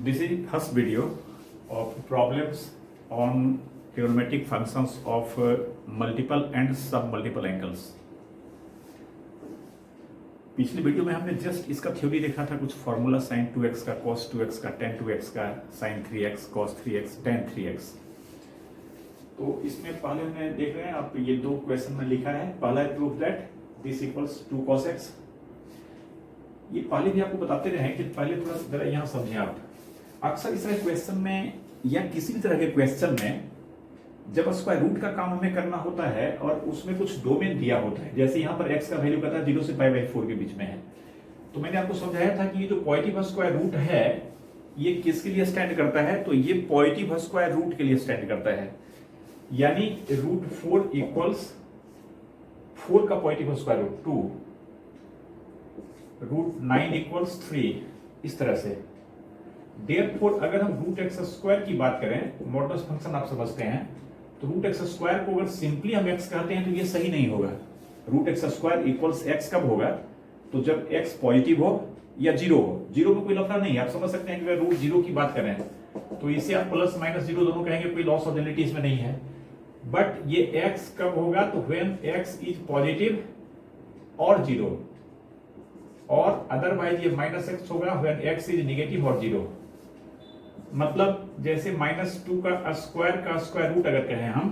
This is first video of problems on trigonometric functions of multiple and submultiple angles. पिछली video में हमने just इसका theory देखा था, कुछ फॉर्मूला sin 2x का, cos 2x का, tan 2x का, sin 3x, cos 3x, tan 3x. तो इसमें पहले हमने देख रहे हैं, आप ये दो क्वेश्चन में लिखा है. पहला है proof that this equals 2 cos x. ये पहले भी आपको बताते रहे हैं कि पहले थोड़ा सा जरा यहाँ समझें आप. अक्सर इस तरह क्वेश्चन में या किसी भी तरह के क्वेश्चन में जब स्क्वायर रूट का काम हमें करना होता है और उसमें कुछ डोमेन दिया होता है, जैसे यहाँ पर x का वैल्यू कहता है 0 से π/4 के बीच में है, तो मैंने आपको समझाया था कि ये जो पॉजिटिव स्क्वायर रूट है ये किसके लिए स्टैंड करता है, तो ये पॉजिटिव स्क्वायर रूट के लिए स्टैंड करता है. यानी रूट 4 इक्वल्स 4 का positive square root 2, root 9 equals 3, इस तरह से. देयरफॉर अगर हम रूट एक्स स्क्वायर की बात करें, मॉडुलस फंक्शन आप समझते हैं, तो रूट एक्स स्क्वायर को अगर सिंपली हम एक्स कहते हैं तो ये सही नहीं होगा. Root x square equals x कब होगा, तो जब एक्स पॉजिटिव हो या जीरो हो. जीरो में कोई लफड़ा नहीं है, आप समझ सकते हैं कि अगर रूट जीरो की बात करें तो इसे आप प्लस माइनस जीरो दोनों कहेंगे, कोई लॉस ऑफ रिलेटिव इसमें नहीं है. बट ये एक्स कब होगा, तो व्हेन एक्स इज पॉजिटिव और जीरो, और अदरवाइज ये माइनस एक्स होगा व्हेन एक्स इज नेगेटिव और जीरो. मतलब जैसे -2 का स्क्वायर रूट अगर कहें हम,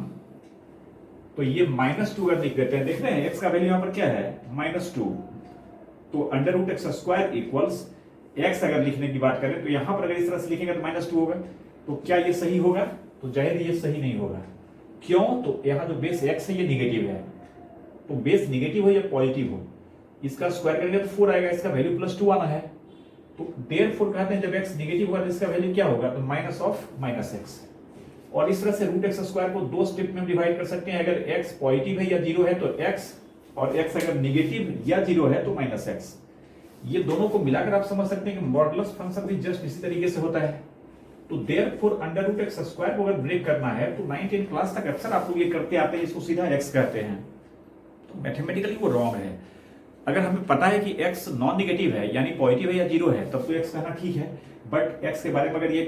तो ये -2 अगर लिख देते हैं, देख रहे हैं एक्स का वैल्यू यहां पर क्या है, -2, तो under root x square equals x अगर लिखने की बात करें तो यहां पर अगर इस तरह से लिखेंगे तो -2 होगा. तो क्या ये सही होगा, तो जाहिर ये सही नहीं होगा. क्यों, तो यहां जो बेस एक्स है ये निगेटिव है, तो बेस निगेटिव हो या पॉजिटिव हो, इसका स्क्वायर करेंगे तो 4 आएगा, इसका वैल्यू +2 आना है. तो देयरफॉर कहते हैं जब x नेगेटिव होगा तो इसका वैल्यू क्या होगा, तो माइनस ऑफ -x. और इस तरह से रूट एक्स स्क्वायर को दो स्टेप में हम डिवाइड कर सकते हैं. अगर x पॉजिटिव है या जीरो है तो x, और x अगर नेगेटिव या जीरो है तो -x. ये दोनों को मिलाकर आप समझ सकते हैं कि मॉडुलस फंक्शन भी जस्ट इसी तरीके से होता है. तो therefore under root x square को अगर ब्रेक करना है तो 9th क्लास तक अक्सर आप लोग ये करते आते हैं, इसको सीधा x कहते हैं. तो मैथमेटिकली वो रॉन्ग है. अगर हमें पता है कि x नॉन नेगेटिव है यानी पॉजिटिव है या जीरो है तब तो x कहना ठीक है, बट x के बारे में अगर ये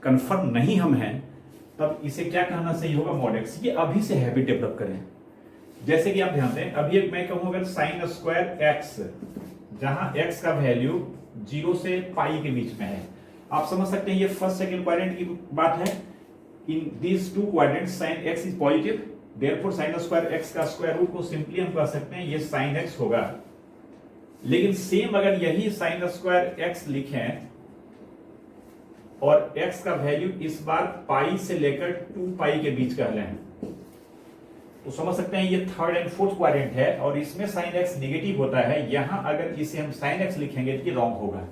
कंफर्म नहीं हम हैं तब इसे क्या कहना सही होगा, मॉड x. ये अभी से हैबिट डेवलप करें. जैसे कि आप ध्यान दें, अभी एक मैं कहूं अगर साइन स्क्वायर x, जहां x का वैल्यू 0 से पाई के बीच में है, आप समझ सकते हैं ये फर्स्ट सेकंड क्वाड्रेंट की बात है. In these two quadrants sine x is positive, therefore sine square x का स्क्वायर रूट को सिंपली हम कह सकते हैं ये साइन x होगा. लेकिन सेम अगर यही साइन स्क्वायर x लिखें और x का वैल्यू इस बार पाई से लेकर 2 पाई के बीच का लें, तो समझ सकते हैं ये थर्ड एंड फोर्थ क्वाड्रेंट है और इसमें साइन x नेगेटिव होता है. यहां अगर इसे हम साइन x लिखेंगे तो ये रॉन्ग होगा.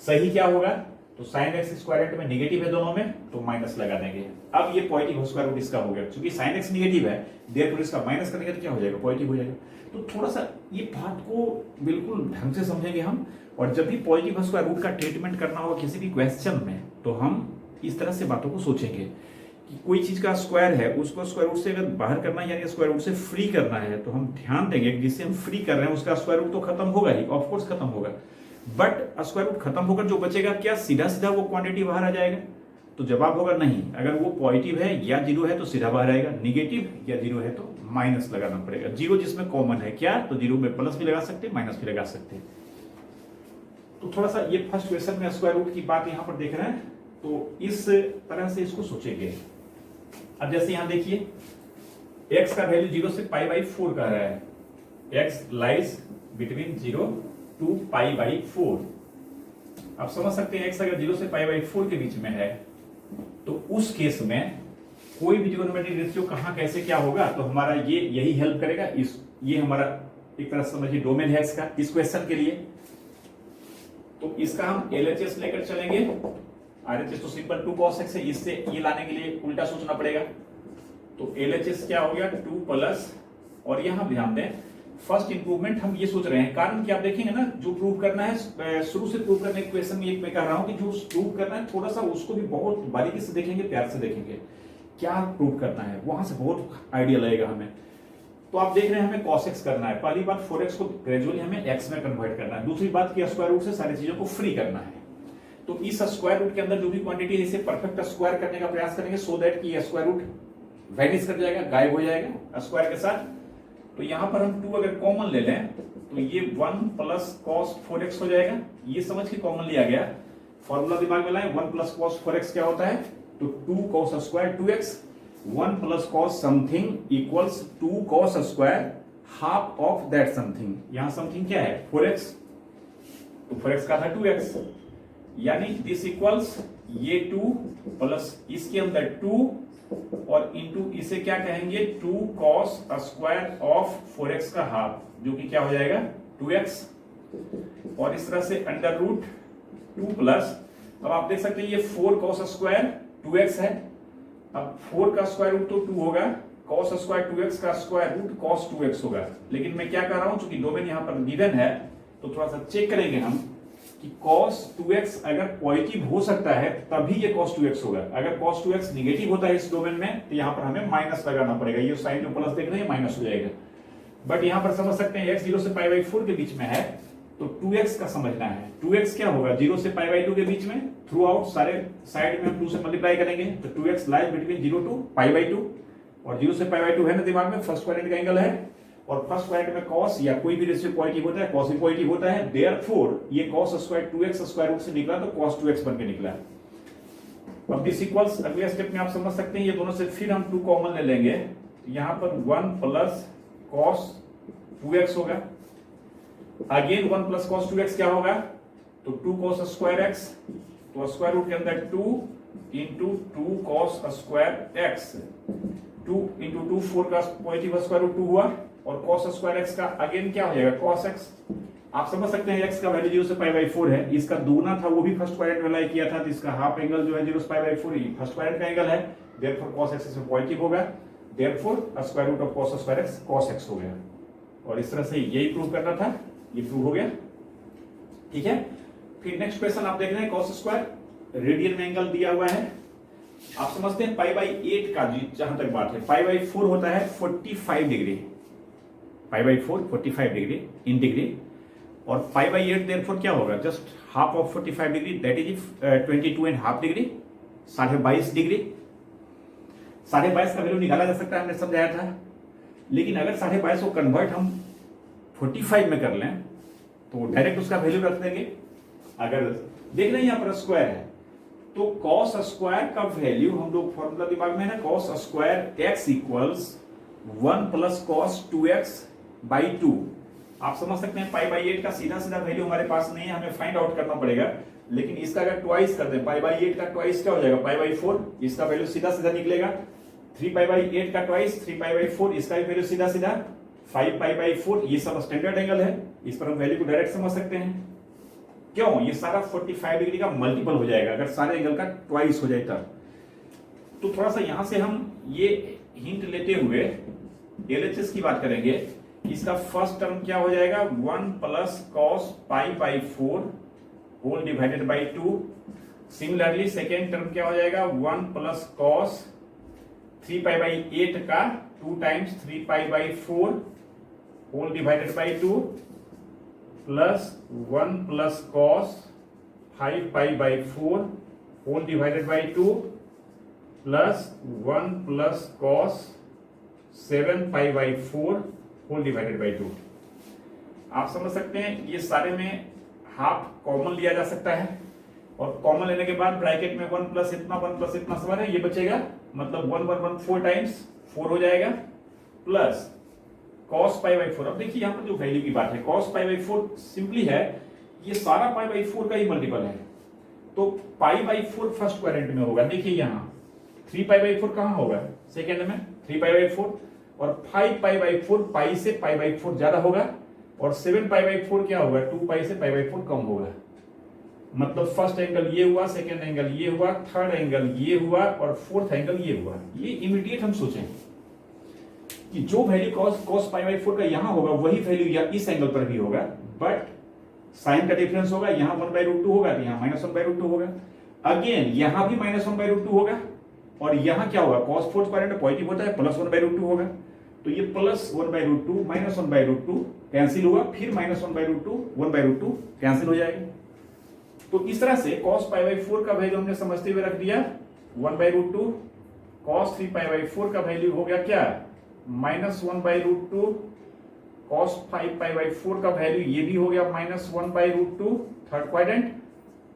सही क्या होगा, तो साइन एक्स स्क्वायर में नेगेटिव है दोनों में, तो माइनस लगा देंगे. अब ये पॉजिटिव स्क्वायर रूट इसका हो गया, क्योंकि साइन एक्स नेगेटिव है, देयरफॉर इसका माइनस करेंगे तो क्या हो जाएगा, पॉजिटिव हो जाएगा. तो थोड़ा सा ये बात को बिल्कुल ढंग से समझेंगे हम. और जब भी पॉजिटिव स्क्वायर रूट का ट्रीटमेंट करना होगा किसी भी क्वेश्चन में, तो हम इस तरह से बातों को सोचेंगे कि कोई चीज का स्क्वायर है, उसको स्क्वायर रूट से अगर बाहर करना है यानी स्क्वायर रूट से फ्री करना है, तो हम ध्यान देंगे कि जिससे हम फ्री कर रहे हैं उसका स्क्वायर रूट तो खत्म होगा ही, ऑफकोर्स खत्म होगा, बट स्क्वायर रूट खत्म होकर जो बचेगा क्या सीधा सीधा वो क्वांटिटी बाहर आ जाएगा, तो जवाब होगा नहीं. अगर वो पॉजिटिव है या जीरो है तो सीधा बाहर आएगा, निगेटिव या जीरो है तो माइनस लगाना पड़ेगा. जीरो जिसमें कॉमन है क्या, तो जीरो में प्लस भी लगा सकते हैं, माइनस भी लगा सकते हैं. तो थोड़ा सा ये फर्स्ट क्वेश्चन में स्क्वायर रूट की बात यहां पर देख रहे हैं, तो इस तरह से इसको सोचेंगे. अब जैसे यहां देखिए x का वैल्यू 0 से π/4 कह रहा है, x लाइज बिटवीन 0 to π/4. आप समझ सकते हैं x अगर 0 से π/4 के बीच में है तो उस केस में कोई भी ट्रिगोनोमेट्रिक रेशियो कहां कैसे क्या होगा, तो हमारा ये यही हेल्प करेगा. ये हमारा एक तरह से समझिए डोमेन है इसका, इस क्वेश्चन के लिए. तो इसका हम LHS लेकर चलेंगे. RHS तो सिंपल 2 cos x है, इससे ये लाने के लिए उल्टा सोचना पड़ेगा. तो LHS क्या हो गया 2 प्लस, और यहां ध्यान दें फर्स्ट इंप्रूवमेंट हम ये सोच रहे हैं, कारण कि आप देखेंगे ना जो प्रूव करना है शुरू से प्रूव करने के क्वेश्चन में एक मैं कह रहा हूं कि जो प्रूव करना है थोड़ा सा उसको भी बहुत बारीकी से देखेंगे, प्यार से देखेंगे क्या प्रूव करना है, वहां से बहुत आइडिया लगेगा हमें. तो आप देख रहे हैं हमें cos x करना है. पहली बात 4x को ग्रेजुअली हमें x में कन्वर्ट करना है. दूसरी बात कि स्क्वायर रूट से सारी चीजों को फ्री करना है. तो इस स्क्वायर रूट के अंदर जो भी क्वांटिटी है इसे परफेक्ट स्क्वायर करने का प्रयास करेंगे सो दैट कि स्क्वायर रूट वैनिश कर जाएगा, गायब हो जाएगा स्क्वायर के साथ। तो यहां पर हम 2 अगर कॉमन ले लें तो ये 1 प्लस कॉस 4x हो जाएगा। ये समझ के कॉमन लिया गया, फॉर्मूला दिमाग में लाएं। 1 प्लस कॉस 4x क्या होता है, तो 2 cos square 2x, 1 plus cos something equals 2 cos square half of that something. यहां समथिंग क्या है 4x, तो 4x का था 2x, यानी दिस इक्वल्स ये 2 प्लस इसके अंदर 2 और इंटू इसे क्या कहेंगे 2 cos स्क्वायर ऑफ 4x का हाफ, जो कि क्या हो जाएगा 2x, और इस तरह से अंडर रूट 2 प्लस, अब आप देख सकते हैं ये 4 cos स्क्वायर 2x है, अब 4 का स्क्वायर रूट तो 2 होगा, cos स्क्वायर 2x का स्क्वायर रूट cos 2x होगा। लेकिन मैं क्या कर रहा हूं, चूंकि डोमेन यहां पर गिवन है तो थोड़ा सा चेक करेंगे हम कि cos 2x अगर पॉजिटिव हो सकता है तभी ये cos 2x होगा। अगर cos 2x निगेटिव होता है इस डोमेन में तो यहां पर हमें माइनस लगाना पड़ेगा, ये साइन जो प्लस देख रहे हैं माइनस हो जाएगा। बट यहां पर समझ सकते हैं x 0 से π/4 के बीच में है तो 2x का समझना है। 2x क्या होगा 0 से π/2 के बीच में, थ्रू आउट सारे साइड में हम 2 से मल्टीप्लाई करेंगे तो 2x लाइज बिटवीन 0 टू π/2, और 0 से π/2 है ना दिमाग में, फर्स्ट क्वाड्रेंट का एंगल है, और फर्स्ट क्वाड्रेंट में cos या कोई भी रेशियो पॉजिटिव होता है, cos भी पॉजिटिव होता है, देयरफॉर ये cos square 2x square root से निकला तो cos 2x बन के निकला। अब दिस इक्वल्स अगले स्टेप में आप समझ सकते हैं, ये दोनों से फिर हम 2 कॉमन ले लेंगे, यहां पर 1 प्लस cos 2x होगा, अगेन 1 प्लस cos 2x क्या होगा, तो 2 cos स्क्वायर x, तो स्क्वायर रूट के अंदर 2 into 2 cos square x, 2 into 2 4 का पॉजिटिव स्क्वायर रूट 2 हुआ, और cos स्क्वायर x का अगेन क्या हो जाएगा cos x। आप समझ सकते हैं x का वैल्यू 0 से π/4 है, इसका दुगना था वो भी फर्स्ट क्वाड्रेंट में लाई किया था, तो इसका हाफ एंगल जो है 0 से π/4 ही फर्स्ट क्वाड्रेंट का एंगल है, देयरफॉर cos x इसमें पॉजिटिव होगा, therefore square root of cos square x cos x हो गया। और इस तरह से यही प्रूव करना था, ये प्रूव हो गया, ठीक है। फिर नेक्स्ट क्वेश्चन आप देख रहे हैं cos स्क्वायर रेडियन में एंगल दिया हुआ है, आप समझते हैं π/8 का जहां तक बात है, π/4 होता है 45 डिग्री, π/4 45 डिग्री इन डिग्री, और π/8 देयरफॉर क्या होगा just half of 45 degree, that is 22.5 degree, 22.5 degree. 22.5 का वैल्यू निकाला जा सकता है, हमने समझाया था, लेकिन अगर 22.5 को कन्वर्ट हम 45 में कर लें तो डायरेक्ट उसका वैल्यू रख देंगे। अगर देख रहे हैं यहाँ पर स्क्वायर है तो cos स्क्वायर का वैल्यू हम लोग फॉर्मूला दिमाग में है ना, cos square x equals 1 plus cos 2x by 2। आप समझ सकते हैं π/8 का सीधा सीधा वैल्यू हमारे पास नहीं है, हमें फाइंड आउट करना पड़ेगा, लेकिन इसका अगर ट्वाइस कर दें π/8 का ट्वाइस क्या हो जाएगा π/4, इसका वैल्यू सीधा सीधा निकलेगा, 3π/8 का ट्वाइस 3π/4, इसका भी वैल्यू सीधा सीधा 5π/4, ये सब स्टैंडर्ड एंगल है, इस पर हम वैल्यू को डायरेक्ट समझ सकते हैं। क्यों, ये सारा 45 डिग्री का मल्टीपल हो जाएगा अगर सारे एंगल का ट्वाइस हो जाए तब। तो थोड़ा सा यहां से हम ये हिंट लेते हुए LHS की बात करेंगे, इसका फर्स्ट टर्म क्या हो जाएगा 1 plus cos π/4 whole divided by 2। Similarly second term क्या हो जाएगा 1 प्लस cos 3π/8 का 2 times 3π/4 whole divided by 2 plus 1 plus cos 5π/4 whole divided by 2 plus 1 plus cos 7π/4 whole divided by 2। आप समझ सकते हैं ये सारे में हाफ कॉमन लिया जा सकता है, और कॉमन लेने के बाद ब्रैकेट में 1 प्लस इतना सवाल है, ये बचेगा, मतलब 1 1 1 4 टाइम्स 4 हो जाएगा, प्लस cos π/4। अब देखिए यहाँ पर जो वैल्यू की बात है cos π/4 सिंपली है, ये सारा π/4 का ही मल्टीपल है, तो π/4 फर्स्ट क्वाड्रेंट में होगा। देखिए यहाँ 3π/4 कहाँ होगा सेकेंड में 3π/4, और 5π/4 पाई से π/4 ज्यादा होगा, और 7π/4 क्या होगा 2π से π/4 कम होगा। मतलब फर्स्ट एंगल ये हुआ, सेकेंड एंगल ये हुआ, थर्ड एंगल ये हुआ, और फोर्थ एंगल ये हुआ। ये इमीडिएट हम सोचें कि जो वैल्यू cos π/4 का यहां होगा वही वैल्यू या इस एंगल पर भी होगा, बट साइन का डिफरेंस होगा, यहां 1/√2 होगा तो यहां -1/√2 होगा, अगेन यहां भी -1/√2 होगा, और यहां क्या होगा cos 4 क्वाड्रेंट पॉजिटिव होता है, +1/√2 होगा, तो ये +1/√2 -1/√2 कैंसिल हुआ, फिर -1/√2 1/√2 कैंसिल हो जाएगा। तो इस तरह से cos पाई बाई 4 का वैल्यू हमने समझते हुए रख दिया 1/√2, cos 3 पाई बाई 4 का वैल्यू हो गया क्या -1/√2, cos 5 पाई बाई 4 का वैल्यू ये भी हो गया -1/√2 थर्ड क्वाड्रेंट,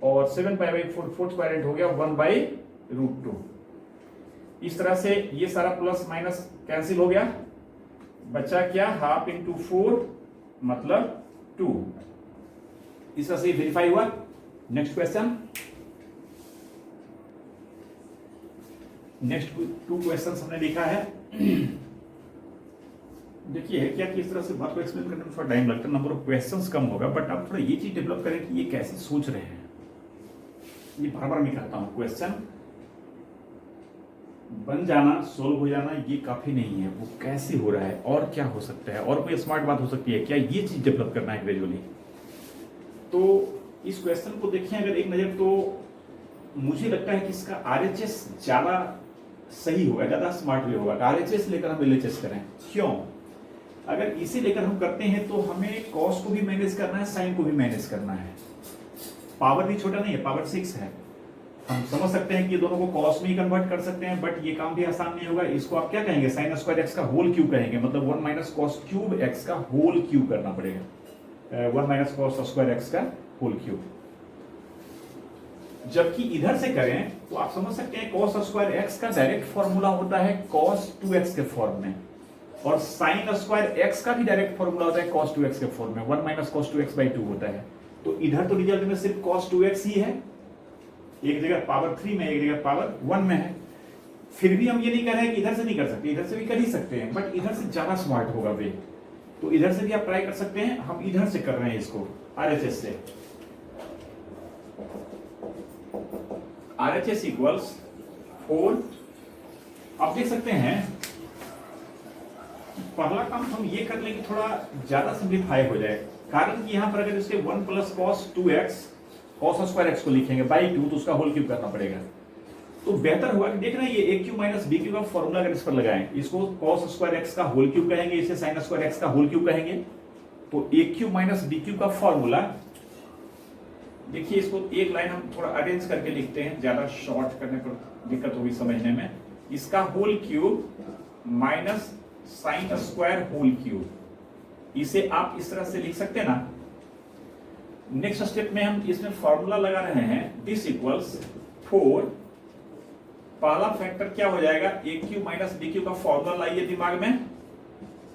और 7 पाई बाई 4 फोर्थ क्वाड्रेंट हो गया 1/√2। इस तरह से ये सारा प्लस माइनस कैंसिल हो गया, बचा क्या हाफ इंटू 4 मतलब 2। इस तरह से वेरीफाई हुआ। नेक्स्ट क्वेश्चन, नेक्स्ट 2 क्वेश्चंस हमने लिखा है। देखिए क्या कि इस तरह से बात को एक्सप्लेन करने में थोड़ा टाइम लगता है, नंबर ऑफ क्वेश्चंस कम होगा, बट आप थोड़ा ये चीज डेवलप करें कि ये कैसे सोच रहे हैं। ये बार बार मैं कहता हूं, क्वेश्चन बन जाना, सोल्व हो जाना ये काफी नहीं है, वो कैसे हो रहा है और क्या हो सकता है और कोई स्मार्ट बात हो सकती है क्या, ये चीज डेवलप करना है ग्रेजुअली। तो इस क्वेश्चन को देखें अगर एक नजर, तो मुझे लगता है कि इसका आरएचएस ज्यादा सही होगा, ज्यादा स्मार्ट वे होगा। आरएचएस लेकर हम एलएचएस करें, क्यों? अगर इसे लेकर हम करते हैं तो हमें कॉस को भी मैनेज करना है, साइन को भी मैनेज करना है। पावर भी छोटा नहीं है, पावर 6 है। हम समझ सकते हैं कि ये दोनों को कॉस में ही कन्वर्ट कर सकते हैं, बट ये काम भी आसान नहीं होगा। इसको आप क्या कहेंगे, साइन स्क्वायर एक्स का होल क्यूब कहेंगे, मतलब 1 माइनस कॉस क्यूब एक्स का होल क्यूब करना पड़ेगा, 1 माइनस कॉस स्क्वायर एक्स का होल क्यूब। जबकि इधर से करें तो आप समझ सकते हैं कॉस स्क्वायर एक्स का डायरेक्ट फॉर्मूला होता है कॉस 2x के फॉर्म में, और साइन स्क्वायर एक्स का भी डायरेक्ट फॉर्मूला होता है कॉस 2x के फॉर्म में, 1 माइनस कॉस 2x बाई 2 होता है। तो इधर तो रिजल्ट में सिर्फ कॉस 2x ही है, एक जगह पावर 3 में, एक जगह पावर 1 में है। फिर भी हम ये नहीं कर रहे हैं कि इधर से नहीं कर सकते, इधर से भी कर ही सकते हैं, बट इधर से ज्यादा स्मार्ट होगा वे। तो इधर से भी आप ट्राई कर सकते हैं, हम इधर से कर रहे हैं इसको आरएचएस से। RHS equals 4। आप देख सकते हैं पहला काम हम ये कर लें कि थोड़ा ज्यादा सिंप्लीफाई हो जाए, कारण कि यहां पर अगर इसके 1 plus cos 2x cos square x को लिखेंगे बाई 2 तो उसका होल क्यूब करना पड़ेगा। तो बेहतर होगा कि देख रहे हैं ये a cube minus b cube का फॉर्मूला अगर इस पर लगाएं, इसको कॉस स्क्वायर एक्स का होल क्यूब कहेंगे, इसे साइन स्क्वायर एक्स का होल क्यूब कहेंगे। तो a cube minus b cube का फॉर्मूला, देखिए इसको एक लाइन हम थोड़ा अरेंज करके लिखते हैं, ज्यादा शॉर्ट करने पर दिक्कत होगी समझने में। इसका whole cube minus sine square whole cube, इसे आप इस तरह से लिख सकते हैं ना। नेक्स्ट स्टेप में हम इसमें फॉर्मूला लगा रहे हैं, दिस इक्वल्स 4। पहला फैक्टर क्या हो जाएगा, A cube minus B cube का फॉर्मूला लाइए दिमाग में,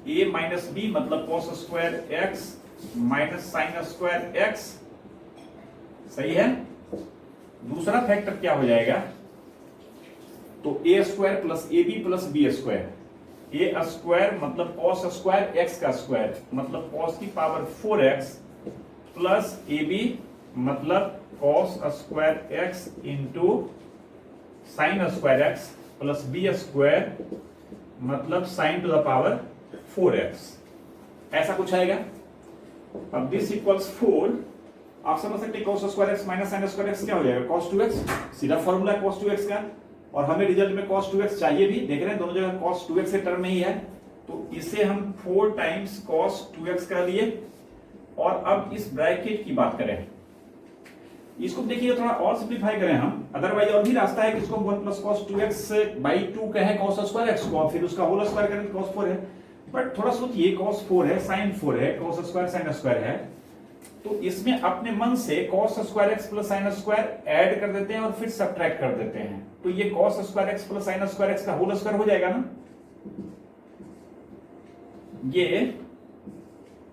ए माइनस बी मतलब cos square x minus sine square x, सही है। दूसरा फैक्टर क्या हो जाएगा, तो A square plus A B plus B square, A square मतलब कॉस स्क्वायर एक्स का स्क्वायर मतलब कॉस की power 4x plus A B मतलब cos square x into sine square x plus B square मतलब sign to the power 4x, ऐसा कुछ आएगा। अब दिस इक्वल्स 4, आप समझ सकते हैं cos square x minus sine square x क्या हो जाएगा, cos 2x, सीधा फॉर्मूला है cos 2x का, और हमें रिजल्ट में cos 2x चाहिए भी, देख रहे हैं दोनों जगह cos 2x के टर्म में ही है। तो इसे हम 4 टाइम्स cos 2x कर लिए, और अब इस ब्रैकेट की बात करें, इसको देखिए थोड़ा और सिंप्लीफाई करें हम, अदरवाइज और भी रास्ता है कि इसको 1 प्लस cos 2x बाई 2 कहें cos स्क्वायर एक्स को, और फिर उसका होल स्क्वायर करें cos 4 है। बट थोड़ा सोचिए cos 4 है, sin 4 है, cos स्क्वायर sin स्क्वायर है, तो इसमें अपने मन से cos square x plus sine square add कर देते हैं और फिर सब्ट्रैक्ट कर देते हैं, तो ये cos square x plus sine square x का होल स्क्वायर हो जाएगा ना। ये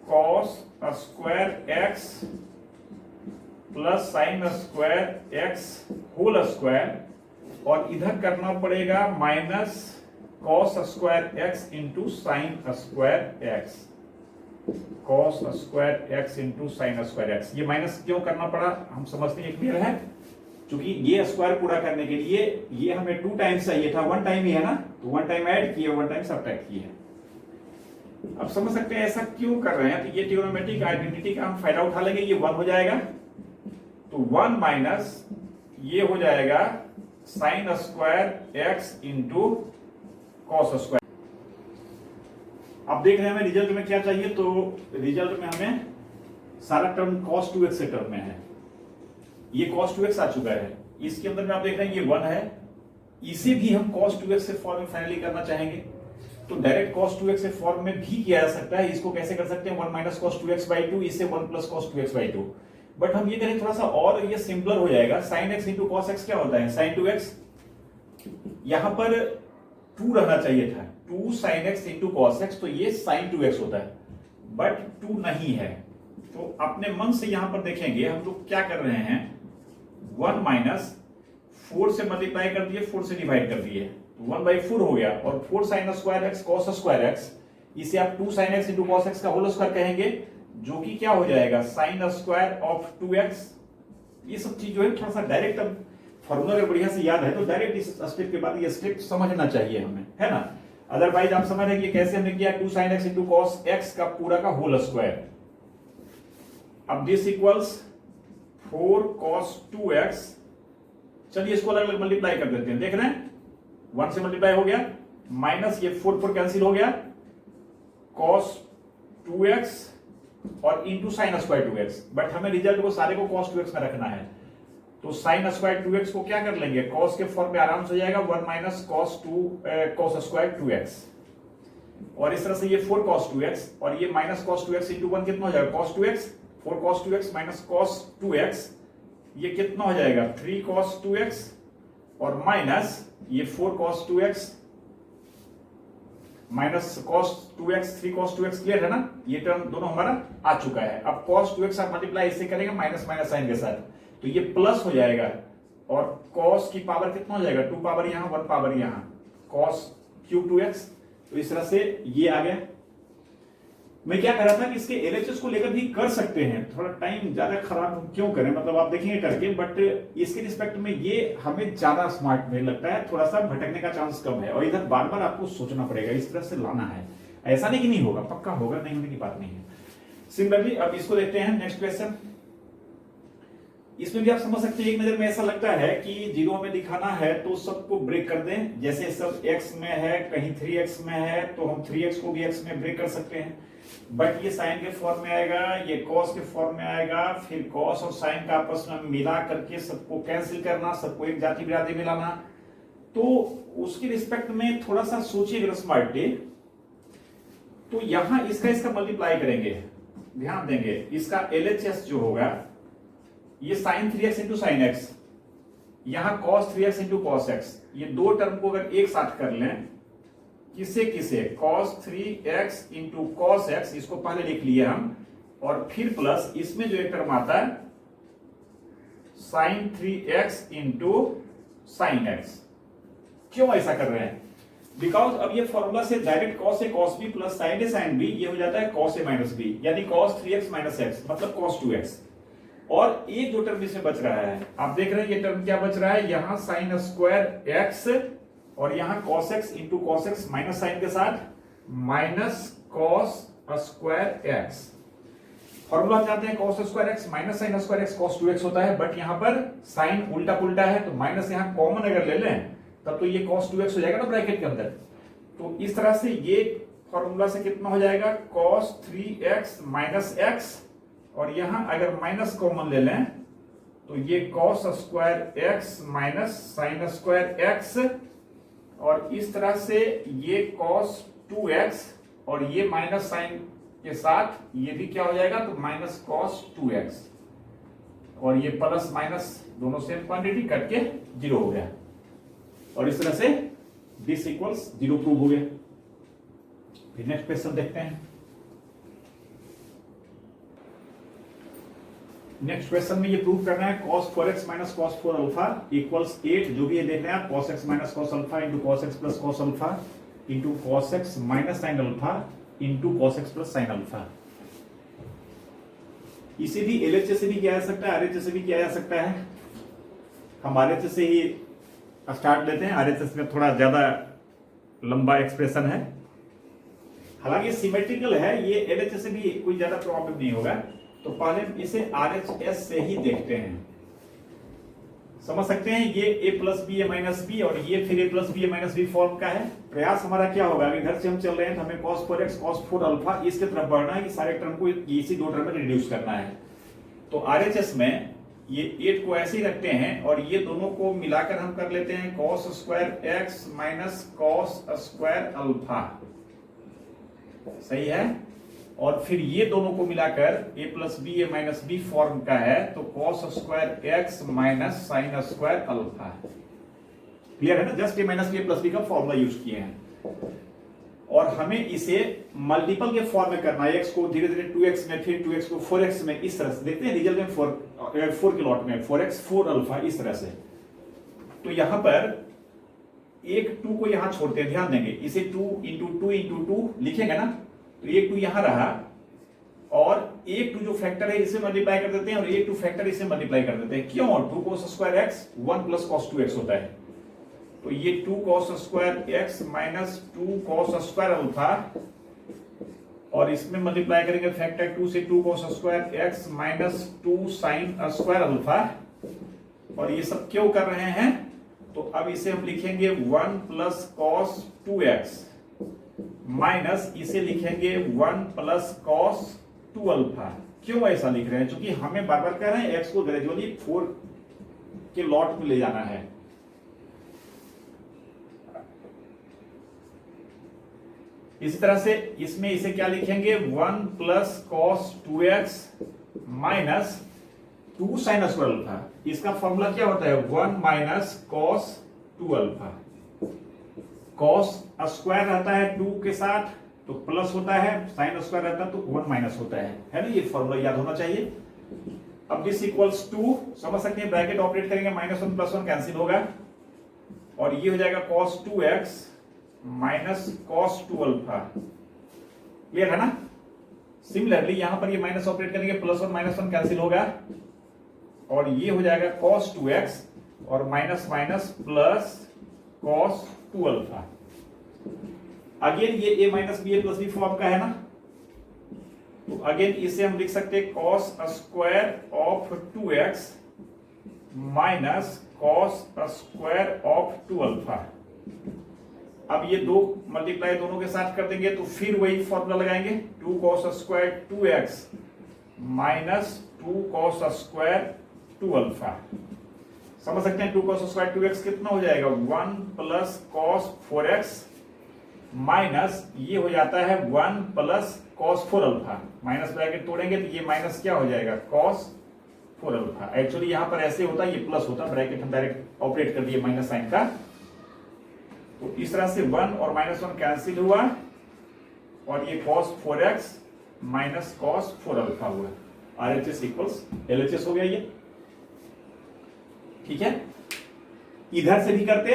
cos square x plus sine square x whole square, और इधर करना पड़ेगा minus cos square x into sine square x, cos square x into sine square x. ये माइनस क्यों करना पड़ा हम समझते हैं, क्लियर है, क्योंकि ये स्क्वायर पूरा करने के लिए ये हमें 2 टाइम्स चाहिए था, 1 टाइम ही है ना, तो 1 टाइम ऐड किया, 1 टाइम सब्ट्रैक्ट किया। अब समझ सकते हैं ऐसा क्यों कर रहे हैं, तो ये ट्रिग्नोमेट्रिक आइडेंटिटी का हम फायदा उठा लेंगे, ये 1 हो जाएगा, तो 1 माइनस ये हो जाएगा sign square x into cos square. अब देख रहे हैं हमें रिजल्ट में क्या चाहिए, तो रिजल्ट में हमें सारा टर्म cos 2x से टर्म में है, ये cos 2x आ चुका है, इसके अंदर में आप देख रहे हैं ये 1 है, इसे भी हम cos 2x से फॉर्म में फाइनली करना चाहेंगे, तो डायरेक्ट cos 2x से फॉर्म में भी किया जा सकता है। इसको कैसे कर सकते हैं, 1 माइनस cos 2x बाई 2, इसे 1 plus cos 2x by 2। But हम ये करें थोड़ा सा और ये सिंपलर हो जाएगा, sin x into cos x क्या होता है, sin 2x, यहां पर 2 रहना चाहिए था, 2 sin x into cos x, तो ये sin 2x होता है, बट 2 नहीं है। तो अपने मन से यहां पर देखेंगे हम लोग क्या कर रहे हैं, 1 माइनस 4 से मल्टीप्लाई कर दिए, 4 से डिवाइड कर दिए, 1/4 हो गया, और 4 sin square x cos square x, इसे आप 2 sin x into cos x का होल स्क्वायर कहेंगे, जो कि क्या हो जाएगा, sin स्क्वायर ऑफ 2x। ये सब चीज जो है थोड़ा सा डायरेक्ट, अब फॉर्मूला अगर बढ़िया से याद है तो डायरेक्ट इस स्टेप के बाद ये स्टेप समझना चाहिए हमें, है ना। अदरवाइज आप समझ रहे हैं कि कैसे हमने किया, 2 sin x into cos x का पूरा का होल स्क्वायर। अब दिस इक्वल्स 4 cos 2x, चलिए इसको अलग अलग मल्टीप्लाई कर देते हैं, देख रहे हैं 1 से मल्टीप्लाई हो गया, माइनस ये 4 कैंसिल हो गया, cos 2x और into sine square 2x, but हमें रिजल्ट को सारे को cos 2x में रखना है, तो साइन स्क्वायर 2x को क्या कर लेंगे, cos के फॉर्म में आराम से हो जाएगा, 1 माइनस cos स्क्वायर 2x, और इस तरह से ये 4 cos 2x और ये माइनस cos 2x इंटू 1 कितना हो जाएगा, cos 2x, 4 cos 2x minus cos 2x, ये कितना हो जाएगा, 3 cos 2x, और माइनस ये 4 cos 2x minus cos 2x, 3 cos 2x, clear है ना, ये टर्म दोनों हमारा आ चुका है। अब cos 2x आप मल्टीप्लाई इससे करेंगे माइनस माइनस साइन के साथ, तो ये प्लस हो जाएगा, और cos की पावर कितना हो जाएगा, 2 पावर यहां 1 पावर यहां, cos क्यूब 2x, तो इस तरह से ये आ गया। मैं क्या कर रहा था कि इसके एलएचएस को लेकर भी कर सकते हैं, थोड़ा टाइम ज्यादा खराब क्यों करें, मतलब आप देखेंगे करके, बट इसके रिस्पेक्ट में ये हमें ज्यादा स्मार्ट नहीं लगता है, थोड़ा सा भटकने का चांस कम है, और इधर बार बार आपको सोचना पड़ेगा, इस तरह से लाना है, ऐसा नहीं कि नहीं होगा, पक्का होगा, नहीं होने की बात नहीं है। सिमिलरली अब इसको देखते हैं नेक्स्ट क्वेश्चन, इसमें भी आप समझ सकते हैं, एक नजर में ऐसा लगता है कि जीरो में दिखाना है तो सबको ब्रेक कर दें, जैसे सब x में है, कहीं 3x में है तो हम 3x को भी x में ब्रेक कर सकते हैं, बट ये साइन के फॉर्म में आएगा, ये कॉस के फॉर्म में आएगा, फिर कॉस और साइन का आपस में मिला करके सबको कैंसिल करना, सबको एक जाति बिरादरी मिलाना, तो उसके रिस्पेक्ट में थोड़ा सा सोचिए अगर स्मार्टली, तो यहां इसका मल्टीप्लाई करेंगे, ध्यान देंगे, इसका एलएचएस जो होगा ये sin 3x into sine x, यहां cos 3x into cos x, ये दो टर्म को अगर एक साथ कर लें, किसे cos 3x into cos x, इसको पहले लिख लिए हम, और फिर प्लस इसमें जो एक टर्म आता है sin 3x into sine x. क्यों ऐसा कर रहे हैं, बिकॉज अब ये फॉर्मूला से direct cos a cos b plus sin a sin b, ये हो जाता है cos a माइनस b, यानी cos 3x माइनस x मतलब cos 2x, और एक जो टर्म इसमें बच रहा है, आप देख रहे हैं ये टर्म क्या बच रहा है, यहां साइन स्क्वायर एक्स और यहां cos x into cos x minus sine के साथ minus cos square x. Formula हम जानते हैं cos square x minus sine square x cos 2x होता है, बट यहां पर साइन उल्टा पुल्टा है, तो माइनस यहां कॉमन अगर ले लें तब तो ये cos 2x हो जाएगा ना ब्रैकेट के अंदर, तो इस तरह से ये फॉर्मूला से कितना हो जाएगा, cos 3x माइनस x, और यहां अगर माइनस कॉमन ले लें तो ये cos square x minus sine square x, और इस तरह से ये cos 2x और ये माइनस साइन के साथ ये भी क्या हो जाएगा, तो माइनस cos 2x, और ये प्लस माइनस दोनों सेम क्वांटिटी कट के जीरो हो गया, और इस तरह से दिस इक्वल्स जीरो प्रूव हो गया। फिर नेक्स्ट क्वेश्चन देखते हैं। नेक्स्ट क्वेश्चन में ये प्रूव करना है cos 4x minus cos 4 alpha equals 8, जो भी ये देख रहे हैं आप, cos x minus cos alpha into cos x plus cos alpha into cos x minus sine alpha into cos x plus sine alpha. इसे भी एलएचएस से भी किया जा सकता है, आरएचएस से भी किया जा सकता है। हम आरएचएस से ही स्टार्ट लेते हैं, आरएचएस में थोड़ा ज्यादा लंबा एक्सप्रेशन है, हालांकि सिमेट्रिकल है, ये एलएचएस से भी कोई ज्यादा प्रॉब्लम नहीं होगा, तो पहले इसे आरएचएस से ही देखते हैं। समझ सकते हैं ये a plus b a minus b, और ये फिर a plus b a minus b form का है। प्रयास हमारा क्या होगा, अगर घर से हम चल रहे हैं तो हमें cos 4x cos 4 अल्फा इसके तरफ बढ़ना है कि सारे टर्म को इसी दो टर्म में रिड्यूस करना है। तो आरएचएस में ये 8 को ऐसे ही रखते हैं और ये दोनों को मिलाकर हम कर लेते हैं cos square x minus cos square alpha, सही है। और फिर ये दोनों को मिलाकर a plus b a minus b form का है, तो cos square x minus sine square alpha. Clear है ना, just a minus b plus b का फॉर्मूला यूज किए हैं और हमें इसे मल्टीपल के फॉर्म में करना है। x को धीरे धीरे 2x में, फिर 2x को 4x में, इस तरह से देखते हैं रिजल्ट में 4 के लॉट में 4x 4 अल्फा, इस तरह से। तो यहां पर एक 2 को यहां छोड़ते हैं, ध्यान देंगे, इसे 2 इंटू 2 इंटू 2 लिखेंगे ना, तो एक 2 यहां रहा और एक 2 जो फैक्टर है इसे मल्टीप्लाई कर देते हैं और एक 2 फैक्टर इसे मल्टीप्लाई कर देते हैं। क्यों? 2 cos square x 1 plus cos 2x होता है, तो ये 2 cos square x minus 2 cos square alpha, और इसमें मल्टीप्लाई करेंगे फैक्टर 2 से 2 cos square x minus 2 sign square alpha. और ये सब क्यों कर रहे हैं? तो अब इसे हम लिखेंगे 1 प्लस cos 2x माइनस इसे लिखेंगे 1 प्लस cos 2 अल्फा। क्यों ऐसा लिख रहे हैं? क्योंकि हमें बार बार कह रहे हैं x को ग्रेजुअली 4 के लॉट में ले जाना है। इसी तरह से इसमें इसे क्या लिखेंगे 1 plus cos 2x minus 2 sign square alpha. इसका फॉर्मूला क्या होता है? 1 minus cos 2 alpha. cos square रहता है 2 के साथ तो प्लस होता है, साइन स्क्वायर रहता है तो 1 माइनस होता है ना। ये फॉर्मूला याद होना चाहिए। अब दिस इक्वल्स टू, समझ सकते हैं, ब्रैकेट ऑपरेट करेंगे, -1 प्लस 1 कैंसिल होगा और ये हो जाएगा cos 2x minus cos 2 alpha. Clear है ना। सिमिलरली यहां पर ये माइनस ऑपरेट करेंगे, +1 -1 कैंसिल होगा और ये हो जाएगा cos 2x और माइनस माइनस प्लस cos 2 अल्फा। अगेन ये a minus b a plus b form का है ना, तो अगेन इसे हम लिख सकते हैं cos square of 2x minus cos square of 2 alpha. अब ये दो मल्टीप्लाई दोनों के साथ कर देंगे तो फिर वही फॉर्मूला लगाएंगे, 2 cos square 2x minus 2 cos square 2 alpha. समझ सकते हैं 2 cos स्क्वायर 2x कितना हो जाएगा? 1 प्लस cos 4x माइनस ये हो जाता है 1 plus cos 4 alpha. Minus bracket तोड़ेंगे तो ये माइनस क्या हो जाएगा? cos 4 alpha. एक्चुअली यहां पर ऐसे होता है, ये प्लस होता, ब्रैकेट हम डायरेक्ट ऑपरेट कर दिए माइनस साइन का। तो इस तरह से 1 और -1 कैंसिल हुआ और ये cos 4x minus cos 4 alpha हुआ। RHS इक्वल्स LHS हो गया ये, ठीक है। इधर से भी करते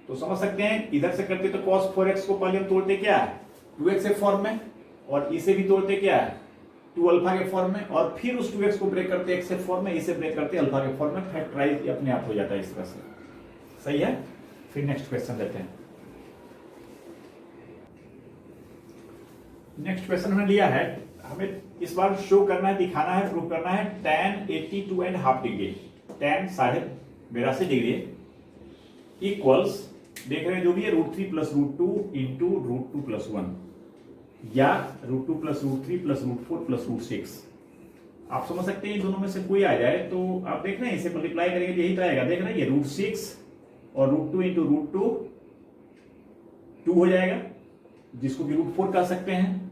तो समझ सकते हैं, इधर से करते तो cos 4x को पहले हम तोड़ते क्या है 2x के फॉर्म में, और इसे भी तोड़ते क्या है 2 अल्फा के फॉर्म में, और फिर उस 2x को ब्रेक करते x के फॉर्म में, इसे ब्रेक करते अल्फा के फॉर्म में, फैक्टराइज अपने आप हो जाता है इस तरह से। सही है। फिर नेक्स्ट क्वेश्चन लेते हैं। नेक्स्ट क्वेश्चन हमने लिया है, हमें इस बार शो करना है, दिखाना है, प्रूव करना है tan 82.5 degree, tan 82.5 degree equals, देख रहे हैं जो भी है √3 प्लस √2 इंटू √2 प्लस 1 या √2 प्लस √3 प्लस √4 प्लस √6। आप समझ सकते हैं इन दोनों में से कोई आ जाए तो आप देख रहे हैं इसे मल्टीप्लाई करेंगे तो यही तो आएगा। देख रहे हैं ये √6 और √2 इंटू √2 2 हो जाएगा, जिसको कि √4 कह सकते हैं।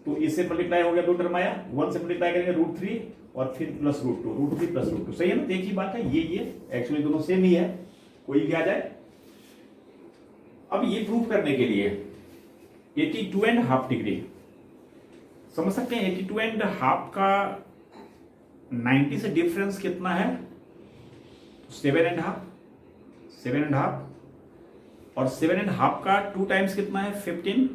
तो इससे मल्टीप्लाई हो गया, 2 टर्म आया, 1 से मल्टीप्लाई करेंगे √3 और फिर प्लस √2 प्लस √2। सही है ना, एक ही बात है, ये एक्चुअली दोनों सेम ही है, कोई भी आ जाए। अब ये प्रूव करने के लिए 82.5 डिग्री समझ सकते हैं, 82.5 का 90 से डिफरेंस कितना है? 7.5 और 7.5 का 2 टाइम्स कितना है? 15।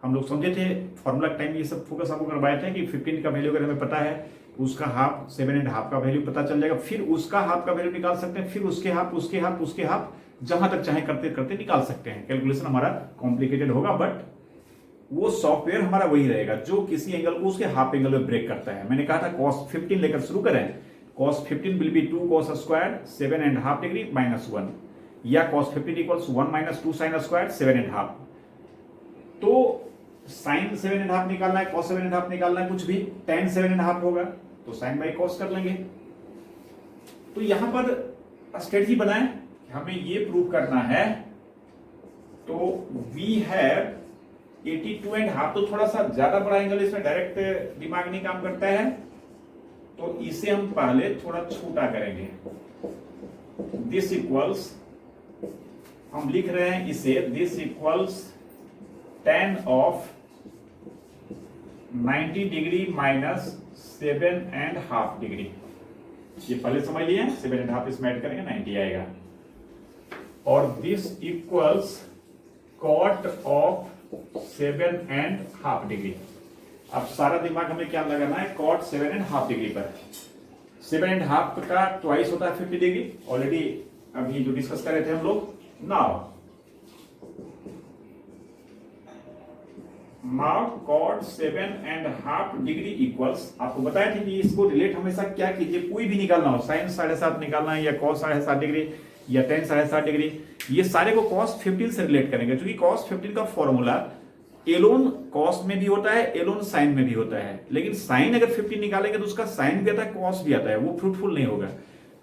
हम लोग समझे थे फॉर्मूला टाइम ये सब फोकस आपको करवाया था कि 15 का वैल्यू अगर हमें पता है उसका हाफ 7.5 का वैल्यू पता चल जाएगा, फिर उसका हाफ का वैल्यू निकाल सकते हैं, फिर उसके हाफ जहां तक चाहे करते करते निकाल सकते हैं। कैलकुलेशन हमारा कॉम्प्लिकेटेड होगा बट वो सॉफ्टवेयर हमारा वही रहेगा जो किसी एंगल को उसके हाफ एंगल में ब्रेक करता है। मैंने कहा था cos 15 लेकर शुरू करें, cos 15 will be 2 cos square 7.5 degree -1, या cos 15 equals 1 minus 2 sine square 7.5। तो साइन 7.5 निकालना है, cos 7.5 निकालना है, कुछ भी tan 7.5 होगा तो साइन बाई cos कर लेंगे। तो यहां पर स्ट्रेटजी बनाए, हमें ये प्रूव करना है। तो वी हैव 82.5, तो थोड़ा सा ज्यादा बड़ा एंगल, इसमें डायरेक्ट दिमाग नहीं काम करता है, तो इसे हम पहले थोड़ा छोटा करेंगे। दिस इक्वल्स, हम लिख रहे हैं इसे, this equals tan of 90 degree minus 7.5 degree. ये पहले समझ लिए, 7.5 इसमें ऐड करेंगे 90 आएगा। और this equals cot of 7.5 degree. अब सारा दिमाग हमें क्या लगाना है, cot 7.5 डिग्री पर। 7.5 का ट्वाइस होता है 50 डिग्री, ऑलरेडी अभी जो डिस्कस कर रहे थे हम लोग। नाउ cot 7.5 डिग्री इक्वल्स, आपको बताया था कि इसको रिलेट हमेशा क्या कीजिए, कोई भी निकालना हो, साइन 7.5 निकालना है या cos 7.5 डिग्री या tan 7.5 डिग्री, ये सारे को cos 15 से रिलेट करेंगे, क्योंकि cos 15 का फॉर्मूला एलोन cos में भी होता है, एलोन साइन में भी होता है। लेकिन साइन अगर 15 निकालेंगे तो उसका साइन भी आता है, cos भी आता है, वो फ्रूटफुल नहीं होगा।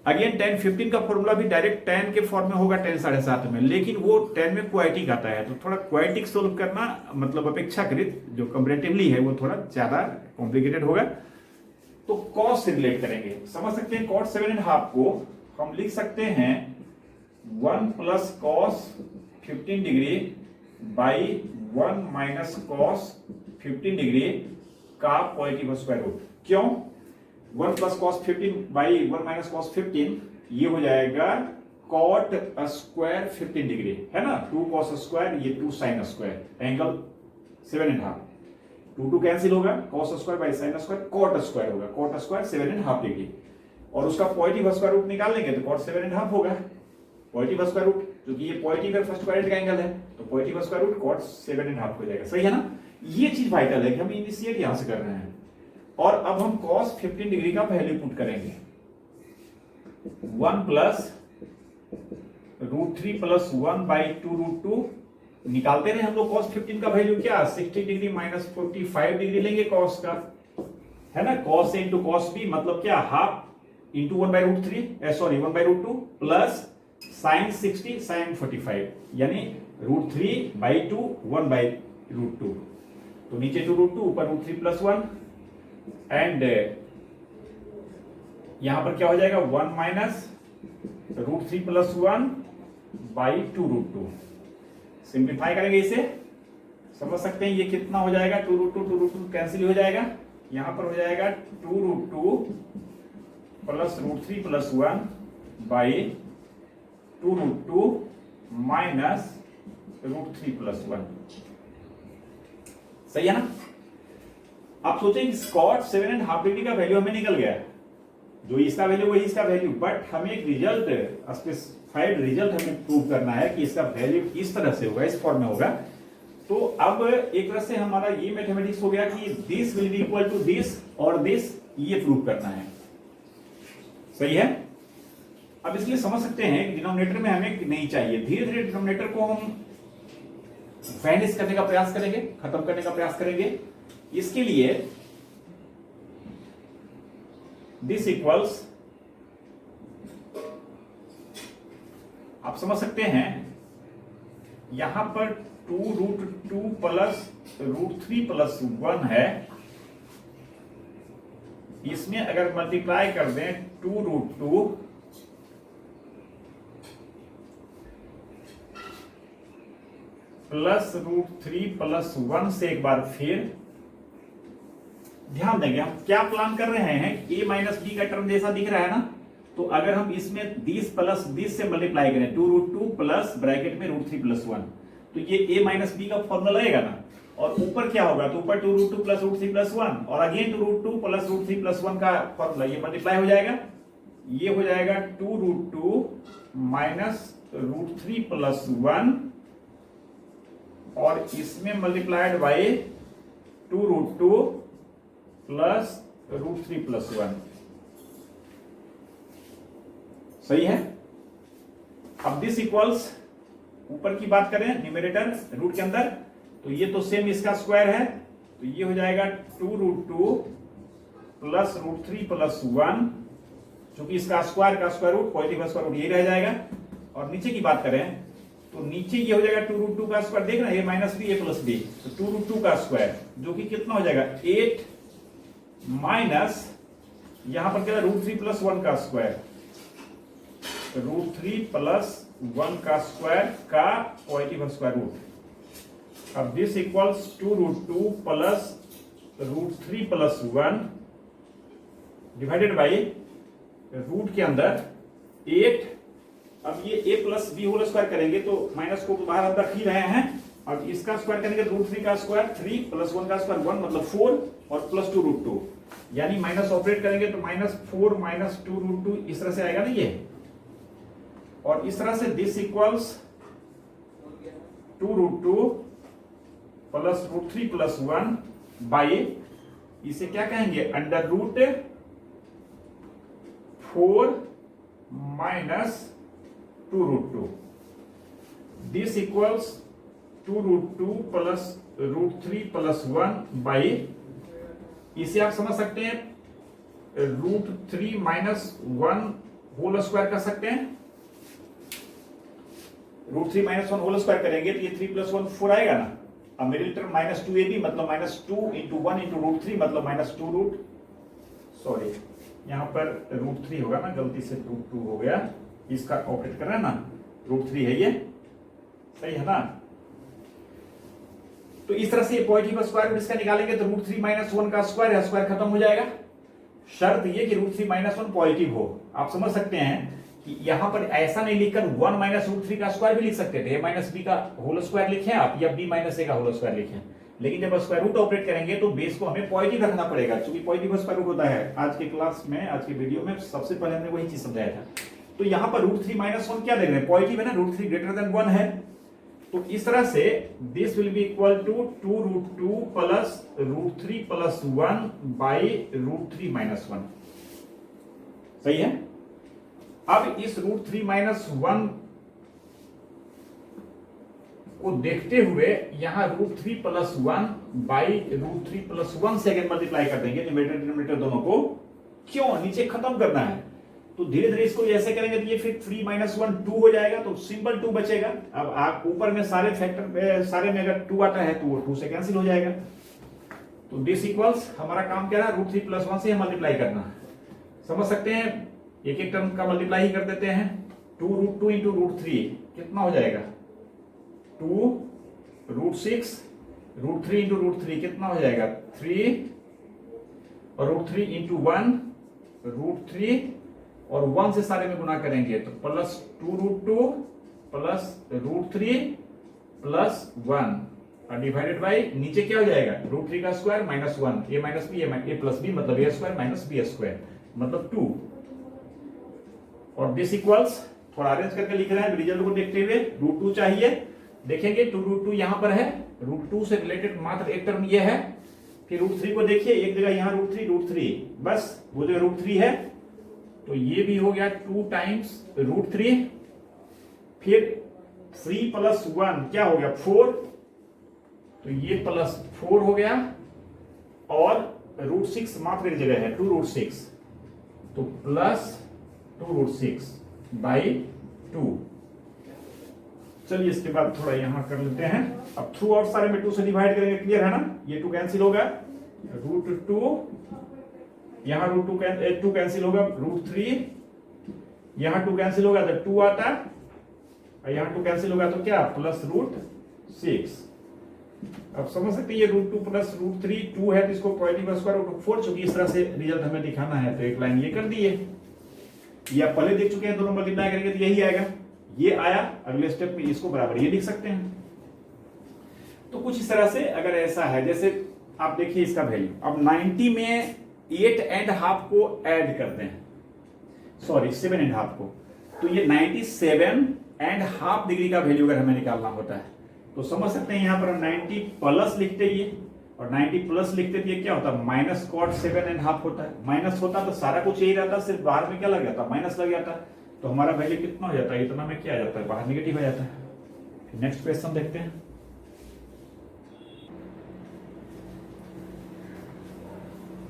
अगेन tan 15 का फॉर्मूला भी डायरेक्ट tan के फॉर्म में होगा tan 7.5 में, लेकिन वो tan में क्वाइटिक आता है, तो थोड़ा क्वाइटिक सोल्व करना मतलब अपेक्षाकृत जो कंपैरेटिवली है वो थोड़ा ज्यादा कॉम्प्लिकेटेड होगा। तो cos से रिलेट करेंगे, समझ सकते हैं। cot 7.5 को हम लिख सकते हैं 1 plus cos 15 degree by 1 minus cos 15 degree का पॉजिटिव स्क्वायर रूट। क्यों? 1 plus cos 15 by 1 minus cos 15, ये हो जाएगा cot स्क्वायर 15 डिग्री, है ना। 2 cos स्क्वायर, ये 2 sin स्क्वायर, एंगल 7.5, 2 कैंसिल होगा, cos square by sin square, cot square होगा, cot स्क्वायर 7.5 डिग्री। और उसका पॉजिटिव स्क्वायर रूट निकाल लेंगे तो cot 7.5 होगा पॉजिटिव स्क्वायर रूट, क्योंकि ये पॉजिटिव है, फर्स्ट क्वाड्रेंट का एंगल है, तो पॉजिटिव स्क्वायर रूट cot 7.5 हो जाएगा। सही है ना। ये चीज वाइटल है कि हम इनिशिएट यहां से कर रहे हैं। और अब हम cos 15 डिग्री का वैल्यू पुट करेंगे, 1 प्लस √3 प्लस 1 बाई 2 √2 निकालते रहे हम लोग। cos 15 का वैल्यू क्या, 60 डिग्री माइनस 45 डिग्री लेंगे cos का, है ना। cos इंटू cos b मतलब क्या, half into 1 by √3, sorry 1 by √2 plus sine 60 sine 45, यानी √3 बाई 2 1 बाई √2, तो नीचे 2 √2 ऊपर √3 प्लस 1, एंड यहां पर क्या हो जाएगा 1 माइनस √3 प्लस 1 बाई 2 √2। सिंप्लीफाई करेंगे इसे, समझ सकते हैं ये कितना हो जाएगा, 2 √2 कैंसिल हो जाएगा, यहां पर हो जाएगा 2 √2 plus √3 plus 1 by 2 √2 minus √3 plus 1। सही है ना। आप सोचें कि cot 7.5 डिग्री का वैल्यू हमें निकल गया, जो इसका वैल्यू वही इसका वैल्यू, बट हमें एक रिजल्ट, स्पेसिफाइड रिजल्ट हमें प्रूव करना है कि इसका वैल्यू इस तरह से होगा, इस फॉर्म में होगा। तो अब एक तरह से हमारा ये मैथमेटिक्स हो गया कि this will be equal to this और दिस, ये प्रूव करना है। सही है। अब इसलिए समझ सकते हैं कि डिनोमिनेटर में हमें नहीं चाहिए, धीरे धीरे डिनोमिनेटर को हम वैनिश करने का प्रयास करेंगे, खत्म करने का प्रयास करेंगे। इसके लिए दिस इक्वल्स, आप समझ सकते हैं यहां पर 2 √2 प्लस √3 प्लस 1 है, इसमें अगर मल्टीप्लाई कर दें 2 √2 प्लस √3 प्लस 1 से एक बार फिर ध्यान देंगे हम क्या प्लान कर रहे हैं, a माइनस बी का टर्म जैसा दिख रहा है ना, तो अगर हम इसमें 20 प्लस 20 से मल्टीप्लाई करें 2 √2 प्लस ब्रैकेट में √3 प्लस 1, तो ये a माइनस बी का फॉर्मूला लगेगा ना। और ऊपर क्या होगा, तो ऊपर 2 √2 प्लस √3 प्लस 1 और अगेन 2 √2 प्लस √3 प्लस 1 का फॉर्मूला, ये मल्टीप्लाई हो जाएगा, ये हो जाएगा 2 √2 माइनस √3 प्लस 1 और इसमें मल्टीप्लाइड बाई 2 √2 प्लस √3 प्लस 1। सही है। अब दिस इक्वल्स, ऊपर की बात करें न्यूमरेटर रूट के अंदर, तो ये तो सेम इसका स्क्वायर है, तो ये हो जाएगा 2 √2 प्लस √3 प्लस 1 क्योंकि इसका स्क्वायर का स्क्वायर रूट पॉजिटिव का स्क्वायर रूट यही रह जाएगा। और नीचे की बात करें तो नीचे ये हो जाएगा 2√2 का स्क्वायर, देखना ए minus b a plus B, तो 2√2 का स्क्वायर जो कि कितना हो जाएगा 8 माइनस यहां पर क्या √3 प्लस 1 का स्क्वायर, √3 प्लस 1 का स्क्वायर का पॉजिटिव स्क्वायर रूट। अब this equals 2√2 plus √3 plus 1 divided by root के अंदर 8। अब ये a plus b whole square करेंगे तो माइनस को बाहर अंदर रख ही रहे हैं। अब इसका स्क्वायर करेंगे √3 का स्क्वायर 3 प्लस 1 का स्क्वायर 1 मतलब 4 और प्लस 2√2, यानी माइनस ऑपरेट करेंगे तो -4 माइनस 2√2 इस तरह से आएगा ना ये। और इस तरह से this equals 2√2 plus √3 plus 1 by इसे क्या कहेंगे √4 minus 2√2। This equals 2√2 plus √3 plus 1 by इसे आप समझ सकते हैं √3 माइनस 1 होल स्क्वायर कर सकते हैं। √3 माइनस 1 होल स्क्वायर करेंगे तो ये 3 प्लस 1 4 आएगा ना। अब मिडिल टर्म -2ab मतलब -2 इंटू 1 इंटू √3 मतलब -2 सॉरी यहां पर √3 होगा ना, गलती से √2 हो गया, इसका ऑपरेट कर रहा है ना, √3 है ये, सही है ना। तो इस तरह से पॉजिटिव स्क्वायर रूट इसका निकालेंगे तो √3 माइनस 1 का स्क्वायर है, स्क्वायर खत्म हो जाएगा। शर्त ये कि √3 माइनस 1 पॉजिटिव हो। आप समझ सकते हैं कि यहां पर ऐसा नहीं लिखकर 1 माइनस √3 का स्क्वायर भी लिख सकते थे, a माइनस बी का होल स्क्वायर लिखें आप या b माइनस ए का होल स्क्वायर लिखें, लेकिन जब स्क्वायर रूट ऑपरेट करेंगे तो बेस को हमें पॉजिटिव रखना पड़ेगा, क्योंकि पॉजिटिव स्क्वायर रूट होता है। आज के क्लास में, आज के वीडियो में सबसे पहले हमने वही चीज समझाया था। तो यहां पर √3 माइनस 1 क्या देख रहे हैं, पॉजिटिव है ना, √3 ग्रेटर देन 1 है। तो इस तरह से this will be equal to 2√2 plus √3 plus 1 by √3 minus 1, सही है। अब इस √3 माइनस 1 को देखते हुए यहां √3 प्लस 1 बाई √3 प्लस 1 से अगर मल्टीप्लाई कर देंगे न्यूमरेटर डिनोमिनेटर दोनों को, क्यों नीचे खत्म करना है, तो धीरे धीरे इसको ऐसे करेंगे तो ये फिर 3 माइनस 1 2 हो जाएगा, तो सिंपल 2 बचेगा। अब आप ऊपर में सारे फैक्टर में सारे में अगर 2 आता है तो वो 2 से कैंसिल हो जाएगा। तो दिस इक्वल्स हमारा काम क्या है, √3 प्लस 1 से मल्टीप्लाई करना। समझ सकते हैं, एक एक टर्म का मल्टीप्लाई ही कर देते हैं। 2√2 इंटू √3 कितना हो जाएगा 2 √6, √3 इंटू √3 कितना हो जाएगा 3, और √3 इंटू 1 √3 और 1 से सारे में गुना करेंगे तो प्लस 2√2 प्लस √3 प्लस 1 और डिवाइडेड बाई नीचे क्या हो जाएगा √3 का square minus 1, a minus b a plus b मतलब a square minus b square मतलब 2। और दिस इक्वल्स थोड़ा अरेंज करके लिख रहे हैं रिजल्ट को देखते हुए, √2 चाहिए, देखेंगे 2√2 यहां पर है, √2 से रिलेटेड मात्र एक टर्म ये है। फिर √3 को देखिए, एक जगह यहां √3 बस वो जगह √3 है, तो ये भी हो गया 2 टाइम्स √3, फिर 3 प्लस 1 क्या हो गया 4, तो ये प्लस 4 हो गया, और √6 मात्र एक जगह है 2√6, तो प्लस 2√6 बाई 2। चलिए इसके बाद थोड़ा यहां कर लेते हैं। अब थ्रू आउट सारे में 2 से डिवाइड करेंगे, क्लियर है ना, ये 2 कैंसिल होगा, √2 यहां √2 कैंसिल होगा, √3 यहां 2 कैंसिल होगा तो 2 आता, और यहां 2 कैंसिल होगा तो क्या प्लस √6। अब समझ सकते हैं ये √2 प्लस √3 2 है, तो इसको पॉजिटिव स्क्वायर रूट 4, चूंकि इस तरह से रिजल्ट हमें दिखाना है तो एक लाइन ये कर दिए। ये आप पहले देख चुके हैं, दोनों मल्टीप्लाई करेंगे तो यही आएगा, ये आया, अगले स्टेप में इसको बराबर ये लिख सकते हैं। तो कुछ इस तरह से अगर ऐसा है, जैसे आप देखिए इसका वैल्यू, अब 90 में 8.5 को ऐड करते हैं, सॉरी 7.5 को, तो ये 97.5 डिग्री का वैल्यू अगर हमें निकालना होता है तो समझ सकते हैं यहां पर 90 प्लस लिखते ये, और 90 प्लस लिखते थे क्या होता है माइनस कॉट 7.5 होता है, माइनस होता तो सारा कुछ यही रहता, सिर्फ बाहर में क्या लग जाता माइनस लग जाता, तो हमारा वैल्यू कितना हो जाता है, इतना में क्या आ जाता है बाहर नेगेटिव आ जाता है। नेक्स्ट क्वेश्चन देखते हैं।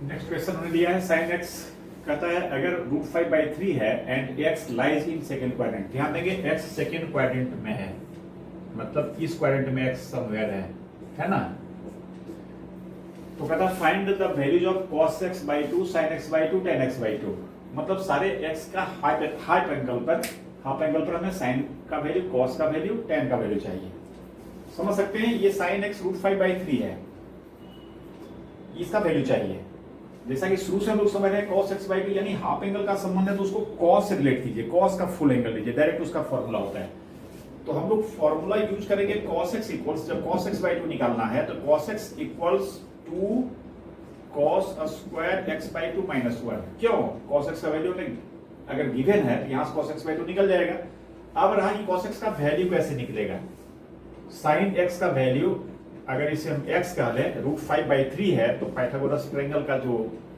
नेक्स्ट क्वेश्चन उन्होंने दिया है sin x कहता है अगर √5/3 है and x lies in second quadrant, ध्यान देंगे x सेकेंड क्वाड्रेंट में है, मतलब इस क्वाड्रेंट में x समवेयर है ना। तो कहता है find the values of cos x/2 sin x/2 tan x/2, मतलब सारे x का हाफ एंगल पर हमें sin का वैल्यू, cos का वैल्यू, tan का वैल्यू चाहिए। समझ सकते हैं, ये sin x √5/3 है, इसका वैल्यू चाहिए। जैसा कि शुरू से हम लोग समझ रहे हैं cos x/2 यानी हाफ एंगल का संबंध है, तो उसको cos से रिलेट कीजिए, cos का फुल एंगल लीजिए, डायरेक्ट उसका फॉर्मूला होता है। तो हम लोग फॉर्मूला यूज करेंगे cos x इक्वल्स, जब cos x/2 निकालना है तो cos x equals 2 cos square x/2 minus 1। क्यों? cos x का वैल्यू अगर गिवन है तो यहां से cos x/2 निकल जाएगा। अब रहा कि cos x का वैल्यू कैसे निकलेगा। sin x का वैल्यू अगर इसे हम x कह लें, √5/3 है, तो पाइथागोरस ट्रायंगल का जो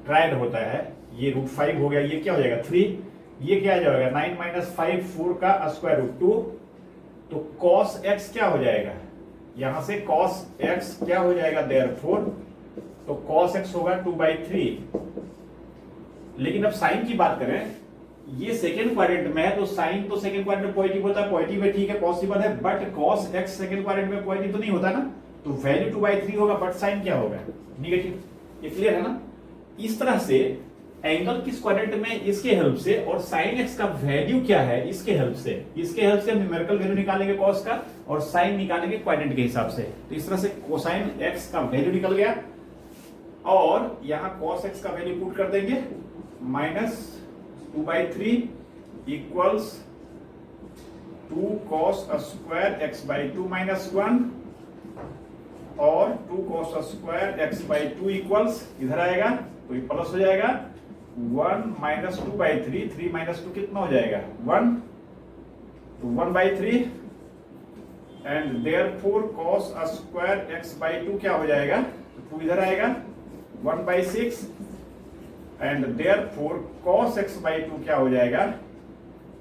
ट्रायड होता है, ये √5 हो गया, ये क्या हो जाएगा 3, ये क्या आ जाएगा 9 - 5 4 का स्क्वायर √2, तो cos x क्या हो जाएगा, यहां से cos x क्या हो जाएगा देयरफॉर, तो cos x होगा 2/3। लेकिन अब साइन की बात करें, ये सेकेंड क्वाड्रेंट में है, तो साइन तो सेकेंड क्वाड्रेंट में पॉजिटिव होता है, पॉजिटिव है ठीक है, पॉसिबल है, but cos x second quadrant में पॉजिटिव तो नहीं होता ना, तो वैल्यू 2/3 होगा, बट साइन क्या होगा निगेटिव। ये क्लियर है ना। इस तरह से एंगल किस क्वाड्रेंट में, इसके हेल्प से, और sin x का वैल्यू क्या है इसके हेल्प से हम न्यूमेरिकल वैल्यू निकालेंगे cos का, और sin निकालेंगे क्वाड्रेंट के हिसाब से। तो इस तरह से कोसाइन x का वैल्यू निकल गया, और यहां cos x का वैल्यू पुट कर देंगे, -2/3 equals 2 cos square x/2 minus 1, और 2 cos स्क्वायर x/2 इक्वल्स इधर आएगा तो ये प्लस हो जाएगा 1 - 2/3, 3 - 2 कितना हो जाएगा 1, तो 1/3, and therefore cos square x/2 क्या हो जाएगा, तो 2 इधर आएगा 1/6, एंड देयरफॉर cos x/2 क्या हो जाएगा,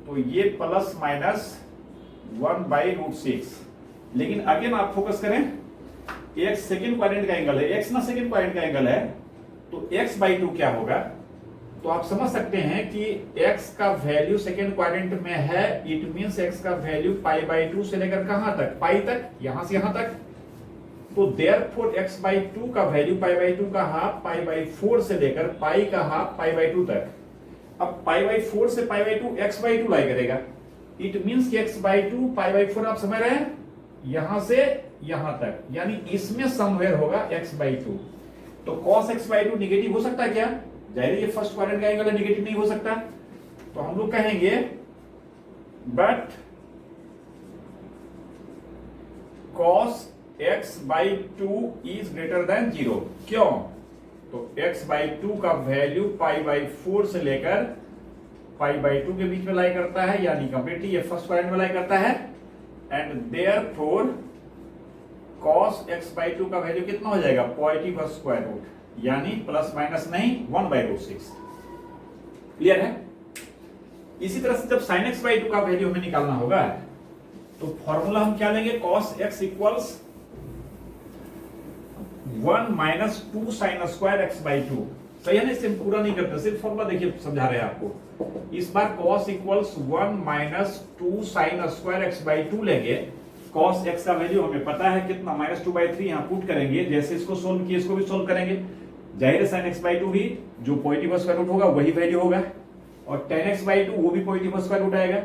तो ये प्लस माइनस 1/√6। लेकिन अगेन आप फोकस करें, x सेकेंड क्वाड्रेंट का एंगल है, x ना सेकेंड क्वाड्रेंट का एंगल है, तो x/2 क्या होगा, तो आप समझ सकते हैं कि x का वैल्यू सेकेंड क्वाड्रेंट में है, इट मींस x का वैल्यू π/2 से लेकर कहां तक, पाई तक, यहां से यहां तक, तो देयरफॉर x/2 का वैल्यू π/2 का हाफ π/4 से लेकर पाई का हाफ π/2 तक। अब π/4 से π/2 x/2 लाई करेगा, इट मींस कि x/2 π/4 आप समझ रहे हैं, यहां से यहां तक, यानी इसमें समवेयर होगा x/2। तो cos x/2 निगेटिव हो सकता है क्या, जाहिर ये फर्स्ट क्वाड्रेंट का एंगल है, निगेटिव नहीं हो सकता। तो हम लोग कहेंगे but cos x/2 is greater than 0। क्यों, तो x/2 का वैल्यू π/4 से लेकर π/2 के बीच में लाई करता है, यानी कंप्लीटली ये फर्स्ट क्वाड्रेंट में लाई करता है, एंड देयरफॉर cos x/2 का वैल्यू कितना हो जाएगा, पॉजिटिव स्क्वायर रूट, यानी प्लस माइनस नहीं 1/√6। क्लियर है। इसी तरह से जब sin x/2 का वैल्यू हमें निकालना होगा, तो फॉर्मूला हम क्या लेंगे, cos x equals 1 - 2 sin square x/2। सही है ना, इससे पूरा नहीं करते, सिर्फ फॉर्मूला देखिए समझा रहे हैं आपको। इस बार cos equals 1 - 2 sin square x/2 लेंगे। cos x का वैल्यू हमें पता है कितना, -2/3, यहां पुट करेंगे, जैसे इसको सोल्व किए इसको भी सोल्व करेंगे, जाहिर है sin x/2 भी जो पॉजिटिव स्क्वायर रूट होगा वही वैल्यू होगा, और tan x/2 वो भी पॉजिटिव स्क्वायर रूट आएगा।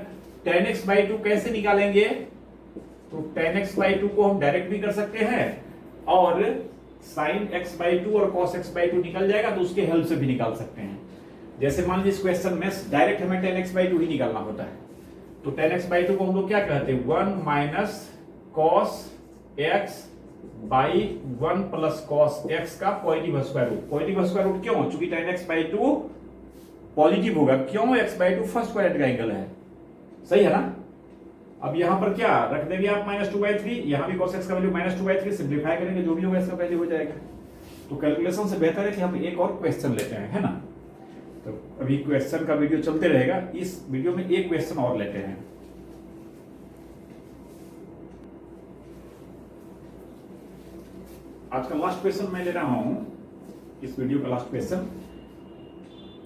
tan x/2 कैसे निकालेंगे, तो tan x/2 को हम डायरेक्ट भी कर सकते हैं, और sin x/2 और cos x/2 निकल जाएगा तो उसके हेल्प से भी निकाल सकते हैं। जैसे मान लीजिए इस क्वेश्चन में डायरेक्ट हमें tan x/2 ही निकालना होता है, तो tan x/2 को हम लोग क्या कहते हैं, 1 - cos x by 1 plus cos x का positive square root. Positive square root क्यों, चूंकि tan x/2 पॉजिटिव होगा, क्यों, x/2 फर्स्ट क्वाड्रेंट का एंगल है, सही है ना। अब यहां पर क्या रख देंगे आप, -2/3, यहां भी cos x का वैल्यू -2/3, सिंपलीफाई करेंगे जो भी होगा इसका वैल्यू हो जाएगा। तो कैलकुलेशन से बेहतर है कि हम एक और क्वेश्चन लेते हैं, है ना। तो अभी क्वेश्चन का वीडियो चलते रहेगा, इस वीडियो में एक क्वेश्चन और लेते हैं। आज का लास्ट क्वेश्चन मैं ले रहा हूं, इस वीडियो का last question.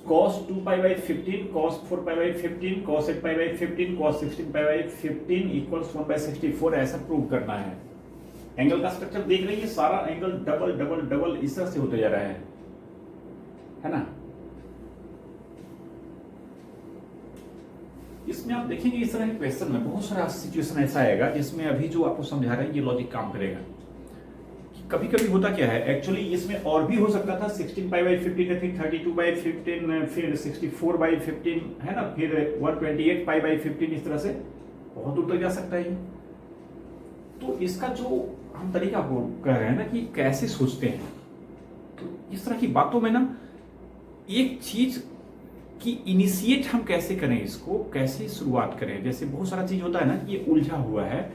cos 2 pi by 15, cos 4 pi by 15, cos 8 pi by 15, cos 16 pi by 15 equals 1 by 64 ऐसा प्रूव करना है। एंगल का स्ट्रक्चर देख रहे हैं, सारा एंगल डबल डबल डबल इस तरह से होते जा रहा है ना। इसमें आप देखेंगे इस तरह के क्वेश्चन में बहुत सारा सिचुएशन ऐसा आएगा जिसमें अभी जो आपको समझा रहे हैं ये लॉजिक काम करेगा। कभी कभी होता क्या है एक्चुअली, इसमें और भी हो सकता था 16 पाई बाई 15, फिर 32 बाई 15, फिर 64 बाई 15 है ना, फिर 128 पाई बाई 15, इस तरह से बहुत दूर तक जा सकता है। तो इसका जो हम तरीका कह रहे हैं ना कि कैसे सोचते हैं, तो इस तरह की बातों में ना एक चीज कि इनिशिएट हम कैसे करें, इसको कैसे शुरुआत करें। जैसे बहुत सारा चीज होता है ना कि ये उलझा हुआ है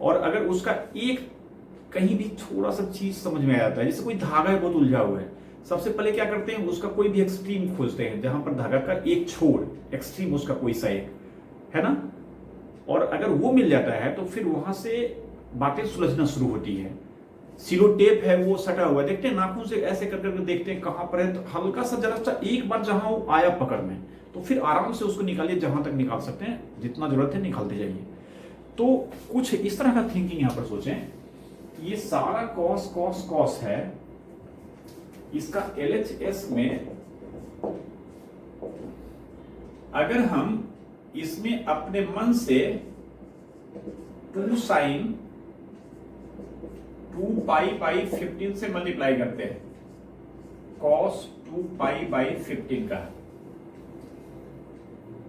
और अगर उसका एक कहीं भी थोड़ा सा चीज समझ में आ जाता है, जैसे कोई धागा है बहुत उलझा हुआ है, सबसे पहले क्या करते हैं उसका कोई भी एक्सट्रीम खोजते हैं जहां पर धागा का एक छोर एक्सट्रीम उसका कोई सा एक है ना, और अगर वो मिल जाता है तो फिर वहां से बातें सुलझना शुरू होती है। सिलो टेप है वो सटा हुआ, देखते हैं नाखून से ऐसे कर करके देखते हैं कहां पर है, तो हल्का सा जरा सा एक बार जहां वो आया पकड़ में तो फिर आराम से उसको निकालिए, जहां तक निकाल सकते हैं, जितना जरूरत है निकालते जाइए। तो कुछ इस तरह का थिंकिंग यहां पर सोचें, ये सारा कॉस कॉस कॉस है, इसका LHS में अगर हम इसमें अपने मन से 2 साइन 2 पाई बाई 15 से मल्टीप्लाई करते हैं, कॉस 2 पाई बाई 15 का,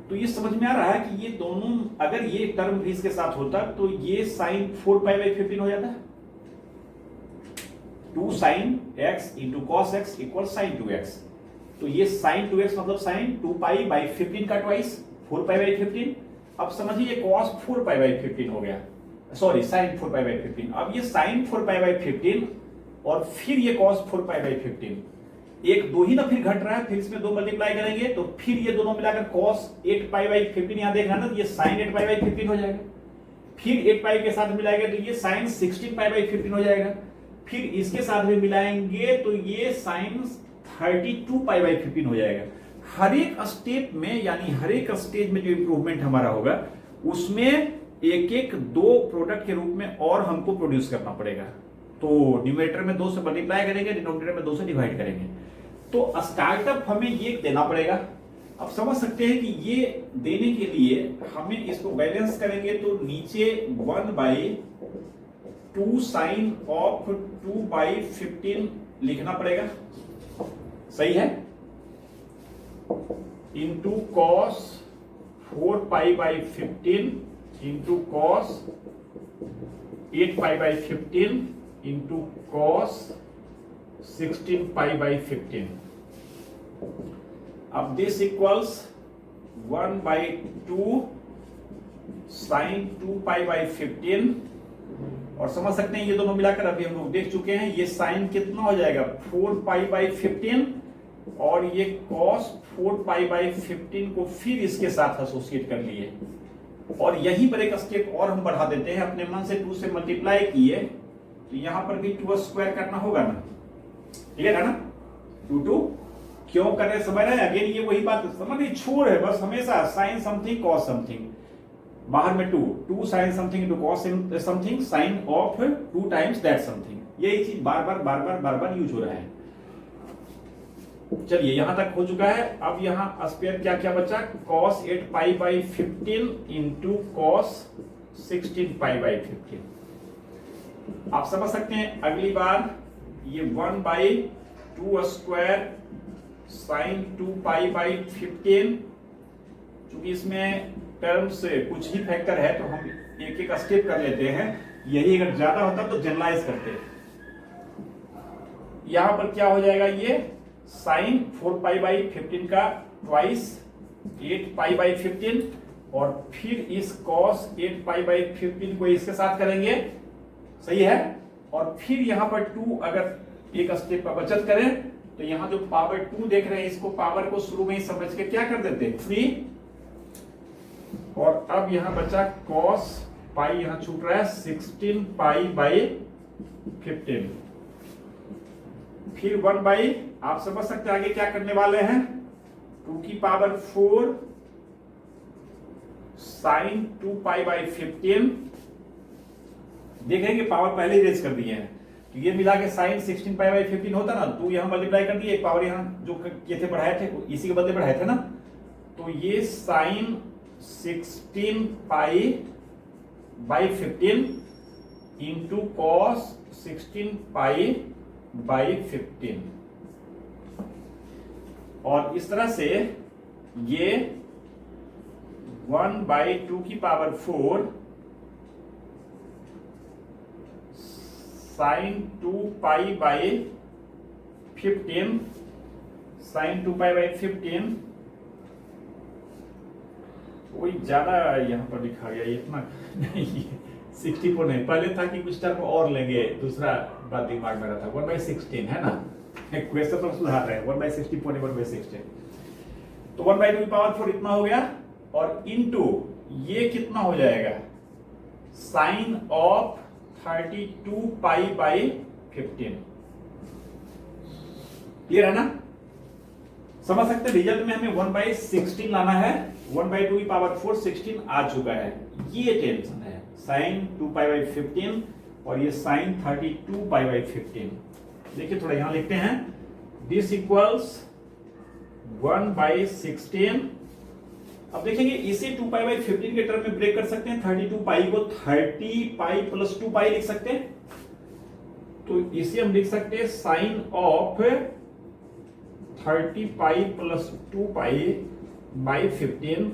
तो ये समझ में आ रहा है कि ये दोनों अगर ये टर्म भी इसके साथ होता तो ये साइन 4 पाई बाई 15 हो जाता है। 2 sine x into cos x equal sine 2x, तो ये साइन 2x मतलब साइन 2 पाई बाई 15 का ट्वाइस 4 पाई बाई 15। अब समझिए कॉस 4 पाई बाई 15 हो गया, सॉरी साइन 4 पाई बाई 15। अब ये साइन 4 पाई बाई 15 और फिर ये कॉस 4 पाई बाई 15, एक दो ही ना फिर घट रहा है, फिर इसमें 2 मल्टीप्लाई करेंगे तो फिर ये दोनों मिलाकर कॉस 8 पाई बाई 15 यहां देखना ना, तो ये साइन 8 पाई बाई 15 हो जाएगा, फिर 8 पाई के साथ मिलाएंगे तो ये साइन 16 पाई बाई 15 हो जाएगा, फिर इसके साथ भी मिलाएंगे तो ये साइन 32 पाई बाई 15 हो जाएगा। हर एक स्टेप में यानी हर एक स्टेज में जो इंप्रूवमेंट हमारा होगा उसमें एक एक 2 प्रोडक्ट के रूप में और हमको प्रोड्यूस करना पड़ेगा। तो न्यूमरेटर में 2 से मल्टीप्लाई करेंगे, डिनोमिनेटर में 2 से डिवाइड करेंगे, तो स्टार्टअप हमें ये देना पड़ेगा। अब समझ सकते हैं कि ये देने के लिए हमें इसको बैलेंस करेंगे तो नीचे 1 बाई 2 साइन ऑफ 2 बाई 15 लिखना पड़ेगा, सही है, into cos 4 pi by 15 into cos 8 pi by 15 into cos 16 pi by 15। अब this equals 1 by 2 sine 2 pi by 15, और समझ सकते हैं ये दोनों मिलाकर अभी हम लोग देख चुके हैं, ये साइन कितना हो जाएगा 4 पाई बाई 15 और ये कॉस 4 पाई बाई 15 को फिर इसके साथ एसोसिएट कर लिए, और यहीं पर एक स्टेप और हम बढ़ा देते हैं, अपने मन से 2 से मल्टीप्लाई किए तो यहां पर भी 2 स्क्वायर करना होगा ना, ठीक है ना, 2 क्यों कर रहे समझ रहे हैं, अगेन ये वही बात समझ छोड़ है बस, हमेशा साइन समथिंग कॉस समथिंग, बाहर में 2 sine something to cos something sine of 2 times that something, यही चीज बार बार यूज हो रहा है। चलिए यहां तक हो चुका है। अब यहां स्क्वायर क्या क्या बचा, cos 8 pi by 15 into cos 16 pi by 15। आप समझ सकते हैं अगली बार ये 1 by 2 square sine 2 pi by 15, चूंकि इसमें टर्म्स से कुछ ही फैक्टर है तो हम एक एक स्टेप कर लेते हैं, यही अगर ज्यादा होता तो जनरलाइज करते। यहां पर क्या हो जाएगा, ये साइन 4 पाई बाई 15 का ट्वाइस 8 पाई बाई 15, और फिर इस कॉस 8 पाई बाई 15 को इसके साथ करेंगे, सही है, और फिर यहां पर 2 अगर एक स्टेप का बचत करें तो यहां जो पावर 2 देख रहे हैं इसको पावर को शुरू में ही समझ के क्या कर देते हैं 3, और अब यहां बचा कॉस पाई, यहां छूट रहा है 16 पाई बाई 15, फिर 1 बाई, आप समझ सकते हैं आगे क्या करने वाले हैं, 2 की पावर 4 साइन 2 पाई बाई 15। देखेंगे पावर पहले ही रेज कर दिए हैं, तो ये मिला के साइन 16 पाई बाई 15 होता ना, तो यहां मल्टीप्लाई कर दिए, एक पावर यहां जो किए थे बढ़ाए थे इसी के बदले बढ़ाए थे ना, तो ये sine 16 pi by 15 into cos 16 pi by 15, और इस तरह से ये 1/2 की power 4 sine 2 pi by 15 sine 2 pi by 15, वही ज्यादा यहां पर लिखा गया, इतना नहीं 64 नहीं, पहले था कि कुछ टर्म और लेंगे, दूसरा बात दिमाग में रहा था 1/16 है ना, क्वेश्चन तो सुधार रहे हैं 1/64 1/16, तो 1/2 की पावर 4 इतना हो गया, और इनटू ये कितना हो जाएगा sine of 32 pi by 15। Clear है ना, समझ सकते हैं। रिजल्ट में हमें 1/16 लाना है, 1/2 की पावर 4 16 आ चुका है, ये टेंशन है, साइन 2 पाई बाई 15 और ये साइन 32 पाई बाई 15। देखिए थोड़ा यहां लिखते हैं, दिस इक्वल्स 1/16। अब देखेंगे इसे 2 पाई बाई 15 के टर्म में ब्रेक कर सकते हैं, 32 पाई को 30 पाई प्लस 2 पाई लिख सकते हैं, तो इसे हम लिख सकते हैं sine of 30 pi plus 2 pi by 15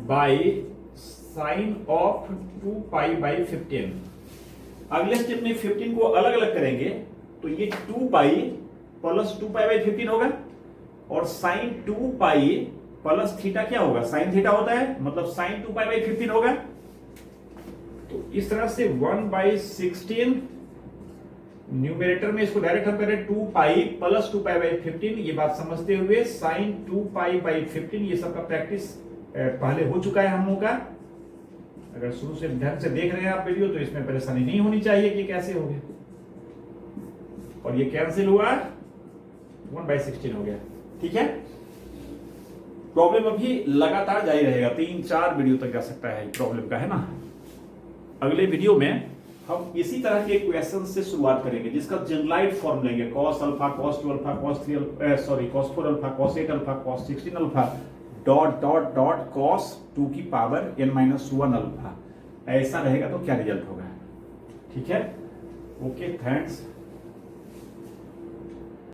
by sine of 2 pi by 15। अगले स्टेप में 15 को अलग अलग करेंगे, तो ये 2 पाई प्लस 2 पाई बाई 15 होगा, और साइन 2 पाई प्लस थीटा क्या होगा, साइन थीटा होता है, मतलब साइन 2 पाई बाई 15 होगा। तो इस तरह से 1/16 न्यूमरेटर में इसको डायरेक्ट हम करें 2 पाई प्लस 2 पाई बाई 15, ये बात समझते हुए साइन 2 पाई बाई 15, ये सबका प्रैक्टिस पहले हो चुका है हम लोगों का। अगर शुरू से ध्यान से देख रहे हैं आप वीडियो, तो इसमें परेशानी नहीं होनी चाहिए कि कैसे हो गया, और ये कैंसिल हुआ 1/16 हो गया। ठीक है, प्रॉब्लम अभी लगातार जारी रहेगा, 3-4 वीडियो तक जा सकता है प्रॉब्लम का, है ना। अगले वीडियो में हम इसी तरह के क्वेश्चन से शुरुआत करेंगे, जिसका जनरलाइज्ड फॉर्म लेंगे, cos alpha cos 2 alpha cos 3 sorry cos 4 alpha cos 8 alpha cos 16 alpha dot dot dot cos 2 की पावर n-1 अल्फा। ऐसा रहेगा तो क्या रिजल्ट होगा। ठीक है, ओके, थैंक्स।